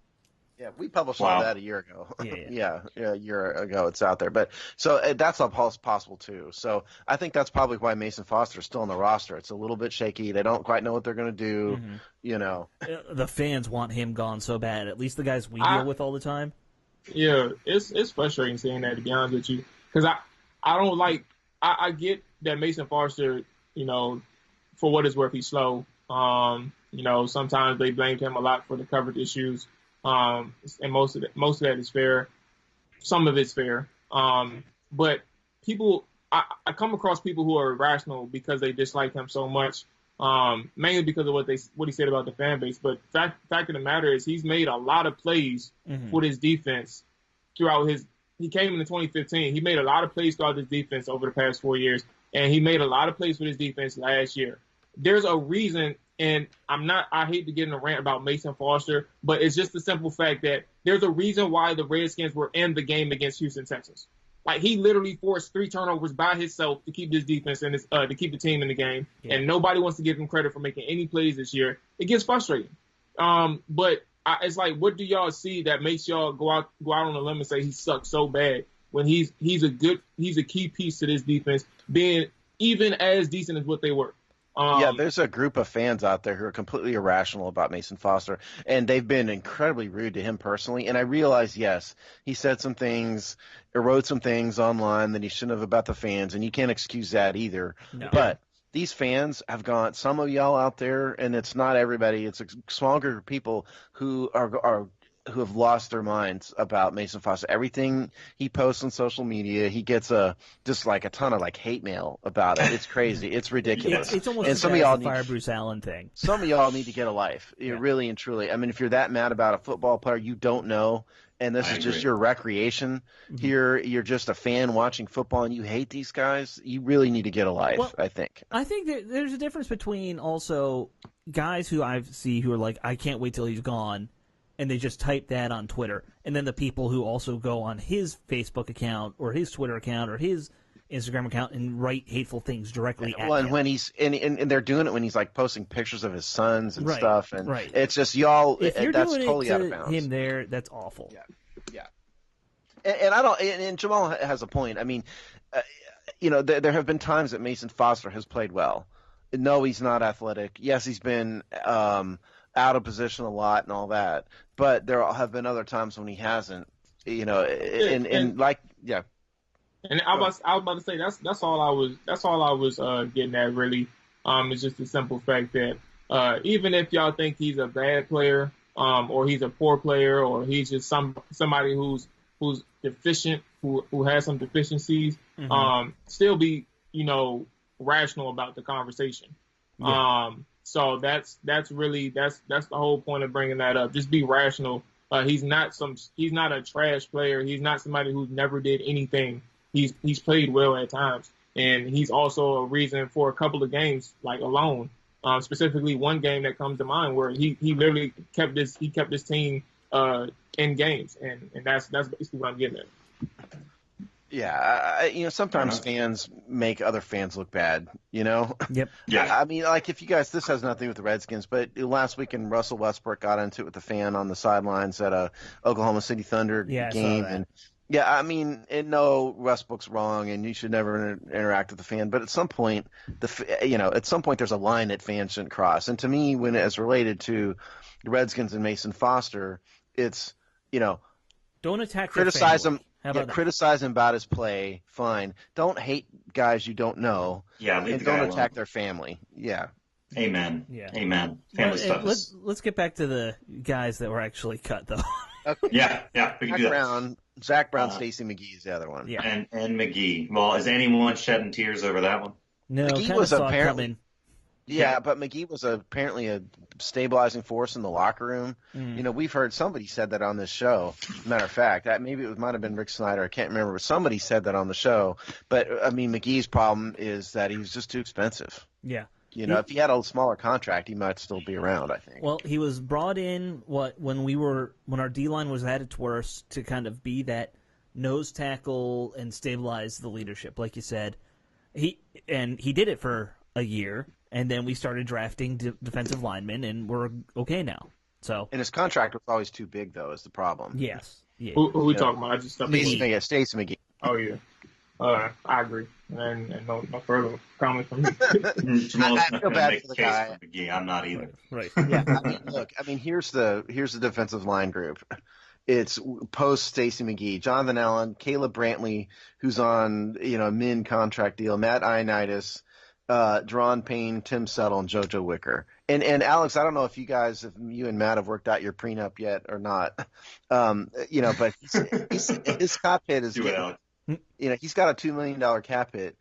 Yeah, we published all that a year ago. Yeah, a year ago it's out there. But so that's all possible too. So I think that's probably why Mason Foster is still on the roster. It's a little bit shaky. They don't quite know what they're going to do. Mm-hmm. The fans want him gone so bad. At least the guys we deal with all the time. Yeah, it's frustrating seeing that, to be honest with you, because I don't like. I get that Mason Foster, for what it's worth, he's slow. Sometimes they blamed him a lot for the coverage issues. And most of that is fair. Some of it's fair. But people, I come across people who are irrational because they dislike him so much, mainly because of what he said about the fan base. But fact of the matter is he's made a lot of plays for his defense throughout he came in 2015. He made a lot of plays throughout his defense over the past 4 years, and he made a lot of plays for his defense last year. There's a reason. And I hate to get in a rant about Mason Foster, but it's just the simple fact that there's a reason why the Redskins were in the game against Houston, Texas. Like, he literally forced 3 turnovers by himself to keep this defense and to keep the team in the game. Yeah. And nobody wants to give him credit for making any plays this year. It gets frustrating. But it's like, what do y'all see that makes y'all go out on a limb and say he sucks so bad when he's a key piece to this defense, being even as decent as what they were? There's a group of fans out there who are completely irrational about Mason Foster, and they've been incredibly rude to him personally. And I realize, yes, he said some things, or wrote some things online that he shouldn't have about the fans, and you can't excuse that either. No. But these fans have gone, some of y'all out there, and it's not everybody, it's a small group of people who who have lost their minds about Mason Foster. Everything he posts on social media, he gets just like a ton of hate mail about it. It's crazy. It's ridiculous. It's almost and some of y'all fire Bruce Allen thing. Some of y'all need to get a life. Really and truly. I mean, if you're that mad about a football player you don't know, and this is just your recreation here, you're just a fan watching football and you hate these guys, you really need to get a life, I think. I think there's a difference between also guys who I see who are like, I can't wait till he's gone, and they just type that on Twitter. And then the people who also go on his Facebook account or his Twitter account or his Instagram account and write hateful things directly at him. And when he's and they're doing it when he's posting pictures of his sons and stuff, and right. It's just y'all. If you're that's doing totally it out to of bounds. him there, that's awful. Yeah. And I don't. And Jamal has a point. I mean, there have been times that Mason Foster has played well. No, he's not athletic. Yes, he's been out of position a lot and all that. But there have been other times when he hasn't. And I was about to say that's all I was getting at really. It's just the simple fact that even if y'all think he's a bad player, or he's a poor player, or he's just somebody who's deficient, who has some deficiencies, still be rational about the conversation. Yeah. So that's the whole point of bringing that up. Just be rational. He's not a trash player. He's not somebody who never did anything. He's played well at times, and he's also a reason for a couple of games like alone. Specifically, one game that comes to mind where he literally kept this team in games, and that's basically what I'm getting at. Yeah, sometimes fans make other fans look bad, Yep. Yeah. I mean, like if you guys, this has nothing with the Redskins, but last weekend Russell Westbrook got into it with a fan on the sidelines at a Oklahoma City Thunder game, and I mean, no, Westbrook's wrong, and you should never interact with the fan. But at some point, there's a line that fans shouldn't cross. And to me, when it's related to the Redskins and Mason Foster, it's don't attack. Criticize him. Criticize him about his play. Fine. Don't hate guys you don't know. Yeah, and don't attack their family. Yeah. Amen. Yeah. Amen. Family stuff. Let's get back to the guys that were actually cut, though. Okay. Yeah. We can do that. Zach Brown, Stacey McGee is the other one. Yeah. And McGee. Well, is anyone shedding tears over that one? No, McGee kind was of saw apparently it coming. Yeah, but McGee was apparently a stabilizing force in the locker room. We've heard somebody said that on this show. Matter of fact, maybe it might have been Rick Snyder. I can't remember, but somebody said that on the show. But I mean, McGee's problem is that he was just too expensive. Yeah. If he had a smaller contract, he might still be around, I think. Well, he was brought in when our D-line was at its worst to kind of be that nose tackle and stabilize the leadership, like you said. He did it for a year, and then we started drafting defensive linemen, and we're okay now. So, and his contract was always too big, though, is the problem. Yes. Yeah. Who we talking about? I just Stacey McGee. Oh yeah. I agree, and no further comment from me. Jamal's I not feel going to bad make for the a case guy. for McGee. I'm not either. Right. Yeah. Here's the defensive line group. It's post Stacey McGee, Jonathan Allen, Caleb Brantley, who's on a min contract deal, Matt Ioannidis, Deron Payne, Tim Settle, and JoJo Wicker. And Alex, I don't know if you and Matt have worked out your prenup yet or not. But his cap hit is. Do it, Alex. He's got a $2 million cap hit,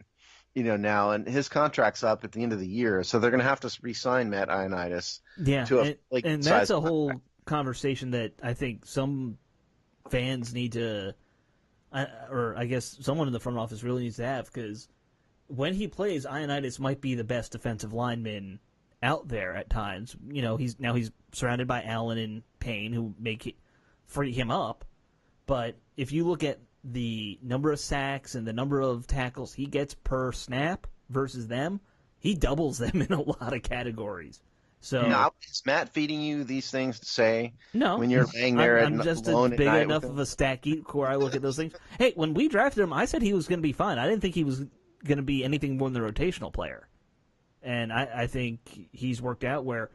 now, and his contract's up at the end of the year, so they're going to have to re-sign Matt Ioannidis. Yeah, and that's a whole contract. Conversation that I think some fans need to, or I guess someone in the front office really needs to have, because when he plays, Ioannidis might be the best defensive lineman out there at times. He's surrounded by Allen and Payne, who free him up, but if you look at the number of sacks and the number of tackles he gets per snap versus them, he doubles them in a lot of categories. So now, is Matt feeding you these things to say? No, when you're laying there I'm just big enough of a stat geek where I look at those things. Hey, when we drafted him, I said he was going to be fine. I didn't think he was going to be anything more than a rotational player, and I think he's worked out where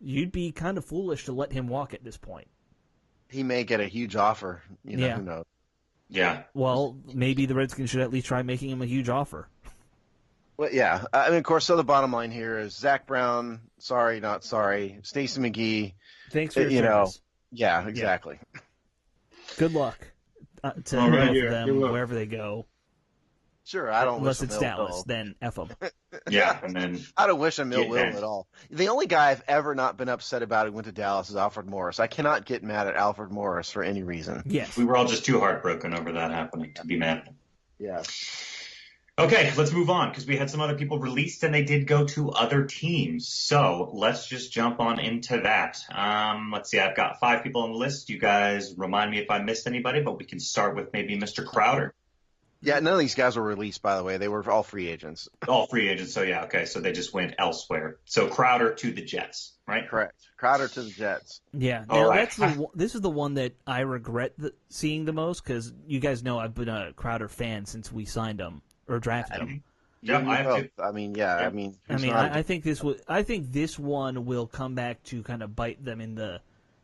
you'd be kind of foolish to let him walk at this point. He may get a huge offer. Who knows? Yeah. Well, maybe the Redskins should at least try making him a huge offer. Well, yeah. Of course, so the bottom line here is Zach Brown, sorry, not sorry. Stacey McGee. Thanks for your service. Yeah, exactly. Yeah. Good luck to both of them, wherever they go. Sure, I don't Unless wish it's Dallas, then F them. Yeah, and then I don't wish him ill will at all. The only guy I've ever not been upset about who went to Dallas is Alfred Morris. I cannot get mad at Alfred Morris for any reason. Yes. We were all just too heartbroken over that happening to be mad. Yeah. Okay, let's move on because we had some other people released and they did go to other teams. So let's just jump on into that. Let's see, I've got 5 people on the list. You guys remind me if I missed anybody, but we can start with maybe Mr. Crowder. Yeah, none of these guys were released, by the way. They were all free agents. All free agents, so yeah, okay. So they just went elsewhere. So Crowder to the Jets, right? Correct. Crowder to the Jets. Yeah. Now, this is the one that I regret seeing the most because you guys know I've been a Crowder fan since we signed him. or drafted him. Yeah, I have to. I mean, yeah, Yeah. I I think this one will come back to kind of bite them in the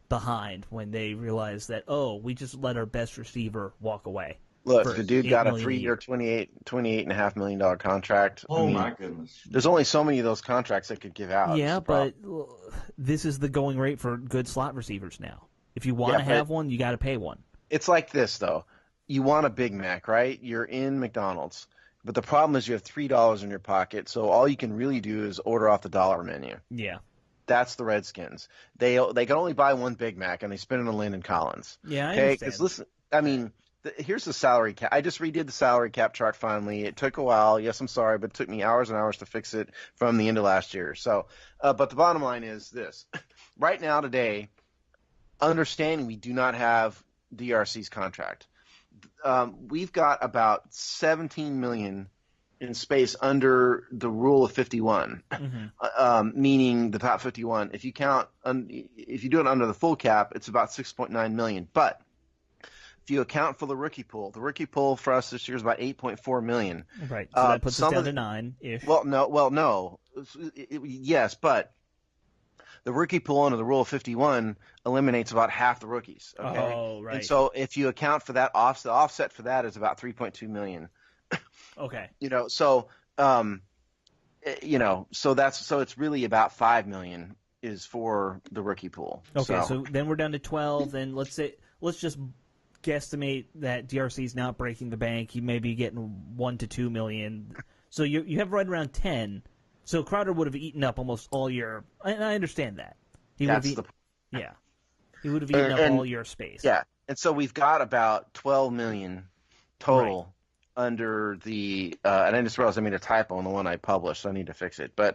behind when they realize that, oh, we just let our best receiver walk away. Look, the dude got a 3-year $28.5 million contract. Oh, my goodness. There's only so many of those contracts they could give out. Yeah, but this is the going rate for good slot receivers now. If you want to have one, you got to pay one. It's like this, though. You want a Big Mac, right? You're in McDonald's. But the problem is you have $3 in your pocket, so all you can really do is order off the dollar menu. Yeah. That's the Redskins. They can only buy one Big Mac, and they spend it on Landon Collins. Yeah, I understand. Because listen, I mean, here's the salary cap. I just redid the salary cap chart finally. It took a while. Yes, I'm sorry, but it took me hours and hours to fix it from the end of last year. So, but the bottom line is this. Right now, today, understanding we do not have DRC's contract. We've got about $17 million in space under the rule of 51, meaning the top 51. If you count, if you do it under the full cap, it's about $6.9 million. But if you account for the rookie pool for us this year is about $8.4 million. Right. So that puts us down to 9-ish. No. Yes, but the rookie pool under the rule of 51 eliminates about half the rookies. Okay? Oh, right. And so if you account for that, the offset for that is about $3.2 million. Okay. So it's really about $5 million is for the rookie pool. Okay, so then we're down to 12, and let's just guesstimate that DRC is not breaking the bank. He may be getting $1 to $2 million. So you have right around 10. So Crowder would have eaten up almost all your, and I understand that. He would have eaten up all your space. Yeah, and so we've got about $12 million total under the, and I just realized I made a typo on the one I published, so I need to fix it. But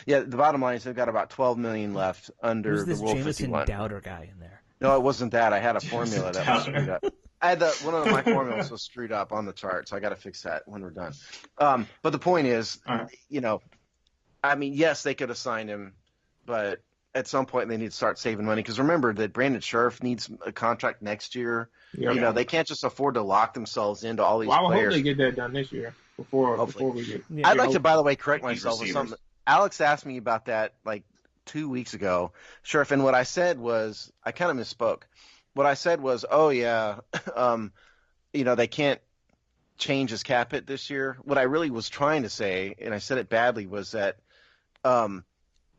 the bottom line is they've got about $12 million left under the Rule 51. Who's this Jamison Doubter guy in there? No, it wasn't that. I had a formula that was screwed up. I had one of my formulas was screwed up on the chart, so I got to fix that when we're done. But the point is, yes, they could have signed him, but at some point they need to start saving money because remember that Brandon Scherf needs a contract next year. Yeah. They can't just afford to lock themselves into all these players. I hope they get that done this year before we get. Yeah. I'd like to, by the way, correct myself with something. Alex asked me about that like 2 weeks ago, Scherf, and what I said was I kind of misspoke. What I said was, they can't change his cap hit this year. What I really was trying to say, and I said it badly, was that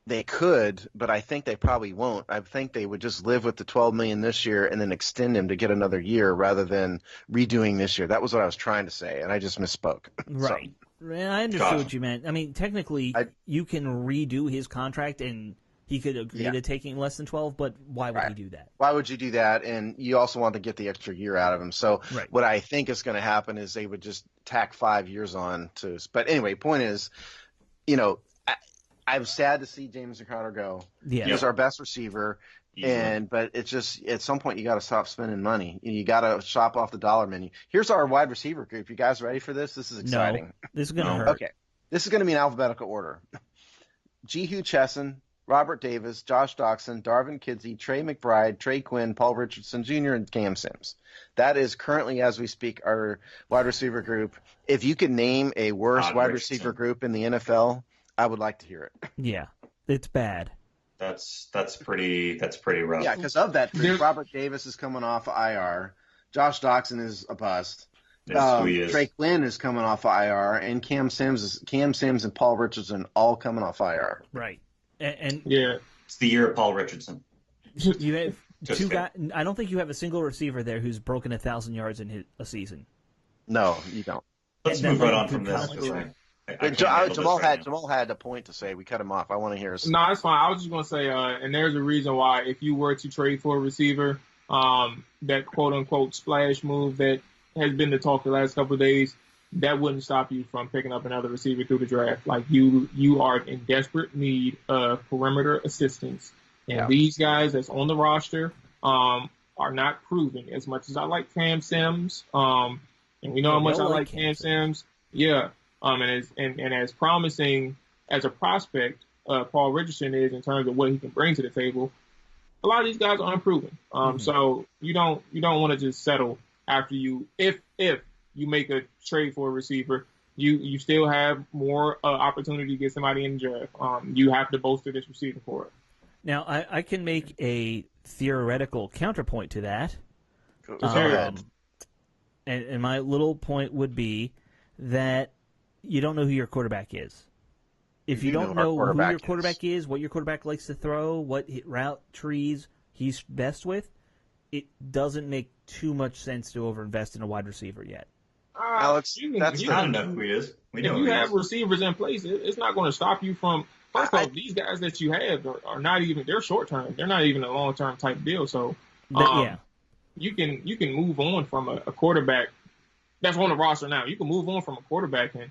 they could, but I think they probably won't. I think they would just live with the $12 million this year and then extend him to get another year rather than redoing this year. That was what I was trying to say, and I just misspoke. Right. So, I understood what you meant. I mean, technically, you can redo his contract and he could agree to taking less than 12, but why would he do that? Why would you do that? And you also want to get the extra year out of him. So what I think is going to happen is they would just tack 5 years on to – but anyway, point is, I'm sad to see Jamison Crowder go. Yeah. He was our best receiver, but it's just at some point you got to stop spending money. You got to shop off the dollar menu. Here's our wide receiver group. You guys ready for this? This is exciting. No, this is going to hurt. Okay, this is going to be in alphabetical order. Jihu Chesson, Robert Davis, Josh Doxson, Darvin Kidsey, Trey McBride, Trey Quinn, Paul Richardson Jr., and Cam Sims. That is currently, as we speak, our wide receiver group. If you could name a worse wide receiver group in the NFL, I would like to hear it. Yeah, it's bad. That's pretty rough. Yeah, because of that, Robert Davis is coming off of IR. Josh Doxson is a bust. Yes, he is. Trey Quinn is coming off of IR, and Cam Sims and Paul Richardson all coming off IR. Right, and it's the year of Paul Richardson. You have two guys. I don't think you have a single receiver there who's broken 1,000 yards in a season. No, you don't. Let's move right on from this. Jamal had a point to say. We cut him off. I want to hear us. No, it's fine. I was just going to say, and there's a reason why if you were to trade for a receiver, that quote-unquote splash move that has been the talk the last couple of days, that wouldn't stop you from picking up another receiver through the draft. Like, you are in desperate need of perimeter assistance. And these guys that's on the roster are not proven. As much as I like Cam Sims, and we know how much I like Cam Sims. Yeah. And as promising as a prospect, Paul Richardson is in terms of what he can bring to the table, a lot of these guys are unproven. So you don't want to just settle after if you make a trade for a receiver you still have more opportunity to get somebody in the draft. You have to bolster this receiving core. Now, I can make a theoretical counterpoint to that. Go ahead. And my little point would be that you don't know who your quarterback is. If you don't know who your quarterback is, what your quarterback likes to throw, what route trees he's best with, it doesn't make too much sense to overinvest in a wide receiver yet. Alex, that's I don't know who he is. We know if who you he have is. receivers in place, it's not going to stop you from. First off, these guys that you have are not even. They're short term. They're not even a long term type deal. So, you can move on from a quarterback that's on the roster now. You can move on from a quarterback and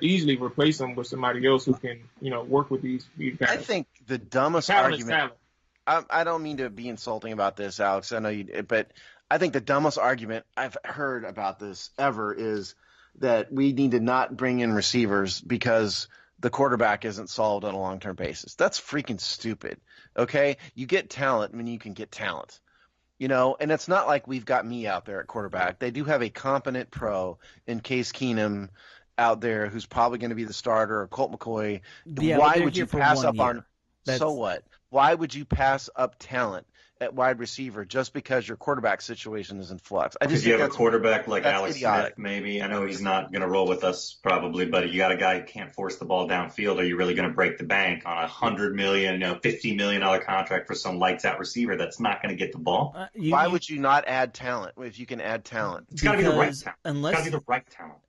easily replace them with somebody else who can, work with these guys. I think the dumbest argument. I don't mean to be insulting about this, Alex. I know you, but I think the dumbest argument I've heard about this ever is that we need to not bring in receivers because the quarterback isn't solved on a long-term basis. That's freaking stupid. Okay, you get talent when you can get talent. And it's not like we've got me out there at quarterback. They do have a competent pro in Case Keenum out there who's probably going to be the starter, or Colt McCoy. Yeah, why would you pass up on – so what? Why would you pass up talent at wide receiver just because your quarterback situation is in flux? Because you have a quarterback like Alex idiotic. Smith, maybe. I know he's not going to roll with us probably, but you got a guy who can't force the ball downfield. Are you really going to break the bank on $100 million, $50 million contract for some lights out receiver that's not going to get the ball? Why would you not add talent if you can add talent? It's got to be the right talent. It's got to be the right talent.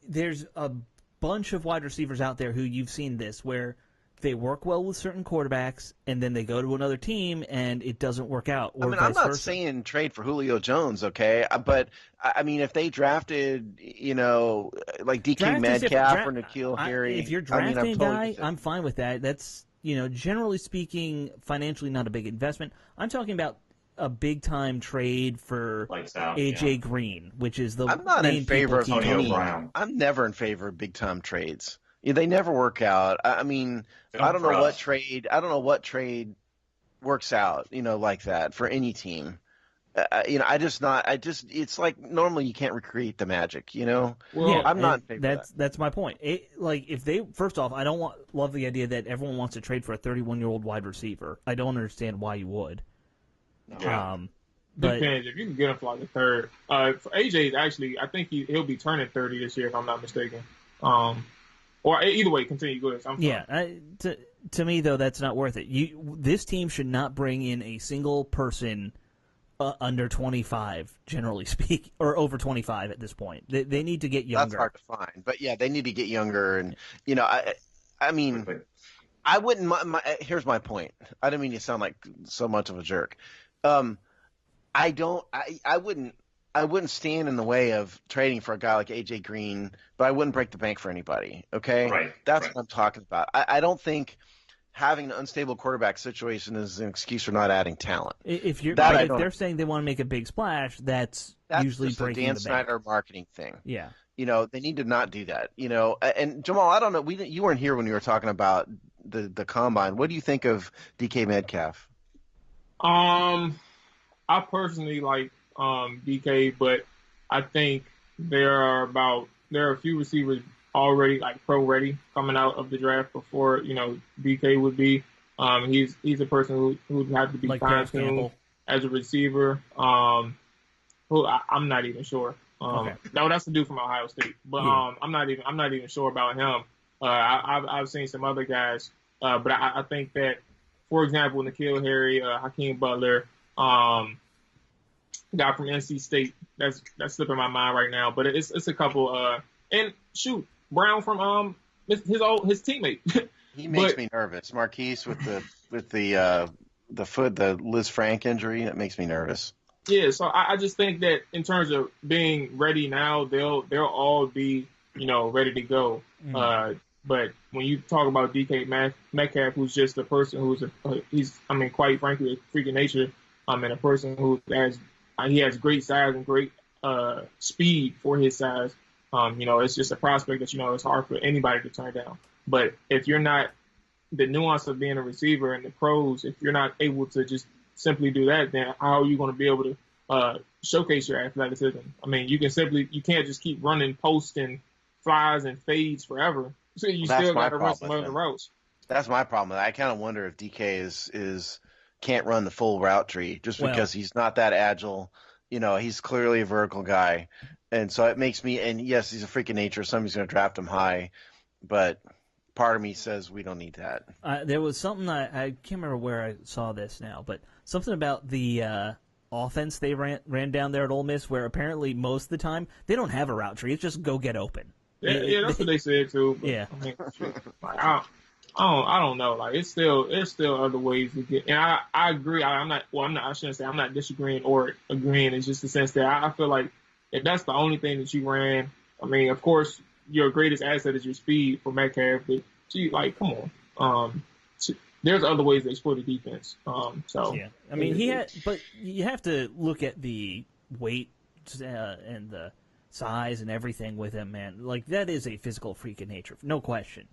There's a bunch of wide receivers out there who you've seen this where they work well with certain quarterbacks, and then they go to another team, and it doesn't work out. Or I'm not saying trade for Julio Jones, okay? But, if they drafted, like DK Metcalf or N'Keal Harry. If you're drafting a guy, I'm fine with that. That's, generally speaking, financially not a big investment. I'm talking about a big-time trade for A.J. Green, which is the I'm not in favor of Antonio Brown. I'm never in favor of big-time trades. They never work out. I don't know what trade. I don't know what trade works out. Like that for any team. It's like normally you can't recreate the magic. Well, I'm not in favor of that. That's my point. If they first off, I don't love the idea that everyone wants to trade for a 31-year-old wide receiver. I don't understand why you would. Yeah. But depends if you can get him for like a third. For AJ, actually, I think he'll be turning 30 this year if I'm not mistaken. Or either way, continue. Go ahead. To me, though, that's not worth it. This team should not bring in a single person under 25, generally speaking, or over 25 at this point. They need to get younger. That's hard to find. But, yeah, they need to get younger. And, I wouldn't – here's my point. I don't mean to sound like so much of a jerk. I wouldn't stand in the way of trading for a guy like A.J. Green, but I wouldn't break the bank for anybody, okay? Right. That's what I'm talking about. I don't think having an unstable quarterback situation is an excuse for not adding talent. If they're saying they want to make a big splash, that's usually just breaking a Dan the Snyder bank. Marketing thing. Yeah. They need to not do that. And Jamal, I don't know. You weren't here when we were talking about the combine. What do you think of DK Metcalf? I personally like DK, but I think there are a few receivers already like pro ready coming out of the draft before DK would be. He's a person who'd have to be like fine-tuned as a receiver. Who I'm not even sure. Okay. No, that's the dude from Ohio State, but yeah. I'm not even sure about him. I've seen some other guys, but I think that, for example, N'Keal Harry, Hakeem Butler. Guy from NC State. That's slipping my mind right now, but it's a couple. And shoot, Brown from his teammate. He makes me nervous. Marquise with the Liz Frank injury, that makes me nervous. Yeah, so I just think that in terms of being ready now, they'll all be ready to go. But when you talk about DK Metcalf, who's just a person he's quite frankly a freak of nature, and a person who has great size and great speed for his size. It's just a prospect that it's hard for anybody to turn down. But if you're not the nuance of being a receiver and the pros, if you're not able to just simply do that, then how are you going to be able to showcase your athleticism? You can't just keep running post and flies and fades forever. So you still got to run some other routes. That's my problem. I kind of wonder if DK is can't run the full route tree just because he's not that agile. He's clearly a vertical guy. And so it makes me – and, yes, he's a freak of nature. Somebody's going to draft him high. But part of me says we don't need that. There was something I can't remember where I saw this now, but something about the offense they ran down there at Ole Miss where apparently most of the time they don't have a route tree. It's just go get open. Yeah, that's what they said too. But, yeah. I mean, I don't know. Like there's still other ways to get. And I agree. I shouldn't say I'm not disagreeing or agreeing. It's just the sense that I feel like if that's the only thing that you ran, I mean, of course your greatest asset is your speed for Metcalf, but come on. There's other ways to exploit the defense. Yeah, I mean but you have to look at the weight and the size and everything with him, man. Like that is a physical freak of nature, no question.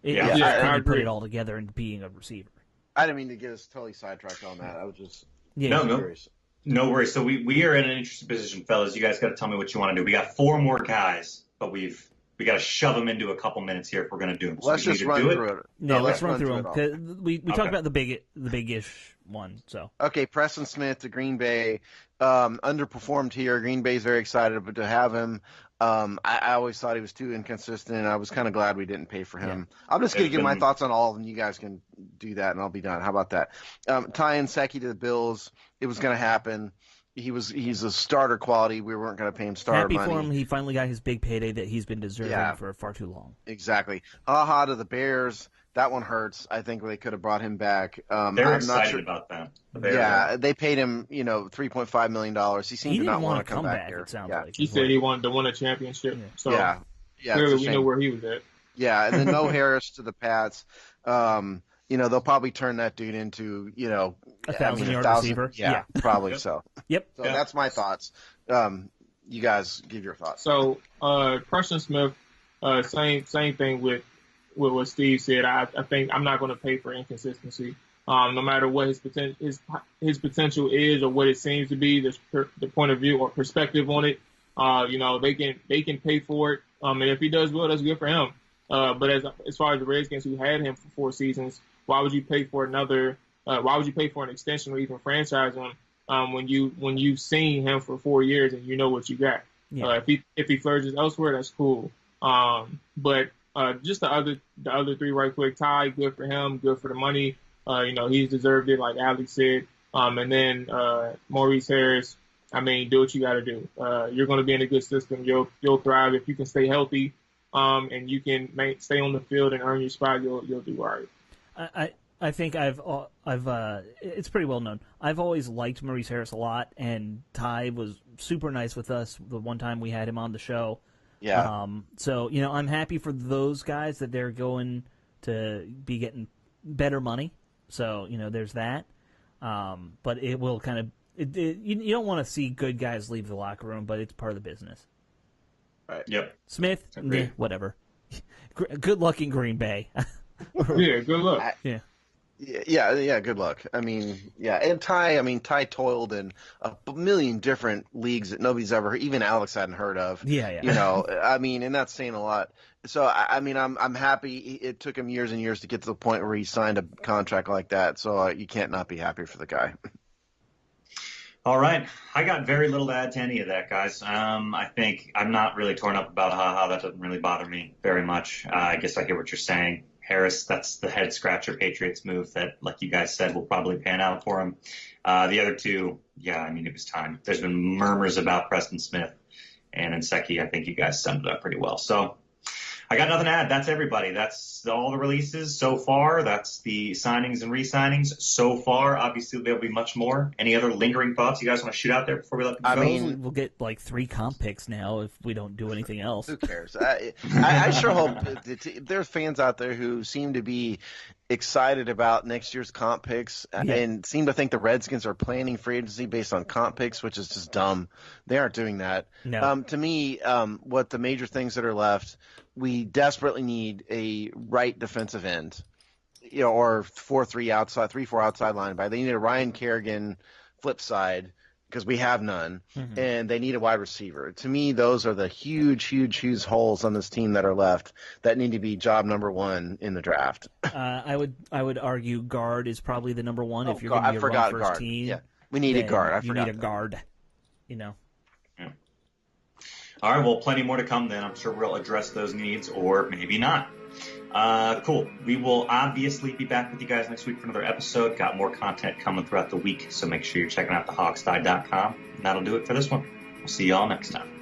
I put it all together into being a receiver. I didn't mean to get us totally sidetracked on that. I was just No worries. So we are in an interesting position, fellas. You guys got to tell me what you want to do. We got 4 more guys, but we got to shove them into a couple minutes here if we're going to do them. So let's just run through it. No, let's run through them. We talked about the big-ish one. So okay, Preston Smith to Green Bay, underperformed here. Green Bay's very excited to have him. I always thought he was too inconsistent, and I was kind of glad we didn't pay for him. Yeah. I'm just going to give my thoughts on all of them. You guys can do that, and I'll be done. How about that? Ty Nsekhe to the Bills. It was going to happen. He's a starter quality. We weren't going to pay him starter money. Happy for him. He finally got his big payday that he's been deserving for far too long. Exactly. Ha to the Bears. That one hurts. I think they could have brought him back. They're excited about that. They paid him, $3.5 million. He seemed to not want to come back here. It sounds like. He said he wanted to win a championship. Yeah. So yeah, clearly we know where he was at. Yeah, and then Mo Harris to the Pats. They'll probably turn that dude into, a 1,000-yard receiver. Yeah, probably so. Yep. So that's my thoughts. You guys give your thoughts. So, Preston Smith, same thing with what Steve said. I think I'm not going to pay for inconsistency. No matter what his potential is or what it seems to be, the point of view or perspective on it. They can pay for it. And if he does well, that's good for him. But as far as the Redskins who had him for 4 seasons, why would you pay for another? Why would you pay for an extension or even franchise him when you've seen him for 4 years and you know what you got? Yeah. If he flourishes elsewhere, that's cool. But just the other 3 right quick. Ty, good for him, good for the money. He's deserved it, like Alex said. And then Maurice Harris. I mean, do what you got to do. You're going to be in a good system. You'll thrive if you can stay healthy. And you can stay on the field and earn your spot. You'll do all right. I think I've it's pretty well known. I've always liked Maurice Harris a lot, and Ty was super nice with us the one time we had him on the show. Yeah. So I'm happy for those guys that they're going to be getting better money. So there's that. But it will kind of you don't want to see good guys leave the locker room, but it's part of the business. Right. Yep. Smith, whatever. Good luck in Green Bay. Yeah, good luck. Yeah, good luck. I mean, and Ty toiled in a million different leagues that nobody's ever heard, even Alex hadn't heard of. Yeah. And that's saying a lot. So, I'm happy it took him years and years to get to the point where he signed a contract like that. So you can't not be happy for the guy. All right. I got very little to add to any of that, guys. I think I'm not really torn up about how that doesn't really bother me very much. I guess I hear what you're saying. Harris, that's the head scratcher Patriots move that, like you guys said, will probably pan out for him. The other 2, it was time. There's been murmurs about Preston Smith and Nsekhe. I think you guys summed it up pretty well. So I got nothing to add. That's everybody. That's all the releases so far. That's the signings and re-signings so far. Obviously, there'll be much more. Any other lingering thoughts you guys want to shoot out there before we let people go? We'll get like 3 comp picks now if we don't do anything else. Who cares? I sure hope there's fans out there who seem to be excited about next year's comp picks and seem to think the Redskins are planning free agency based on comp picks, which is just dumb. They aren't doing that. No. To me, what the major things that are left, we desperately need a right defensive end, or 4-3 outside, 3-4 outside linebacker. They need a Ryan Kerrigan flip side because we have none, and they need a wide receiver. To me, those are the huge holes on this team that are left that need to be job number one in the draft. I would argue guard is probably the number one if you're going to be a run-first team. Yeah, we need a guard. You need a guard. You know. Yeah. All right. Well, plenty more to come. Then I'm sure we'll address those needs, or maybe not. Cool. We will obviously be back with you guys next week for another episode. Got more content coming throughout the week, so make sure you're checking out the hogsty.com. And that'll do it for this one. We'll see y'all next time.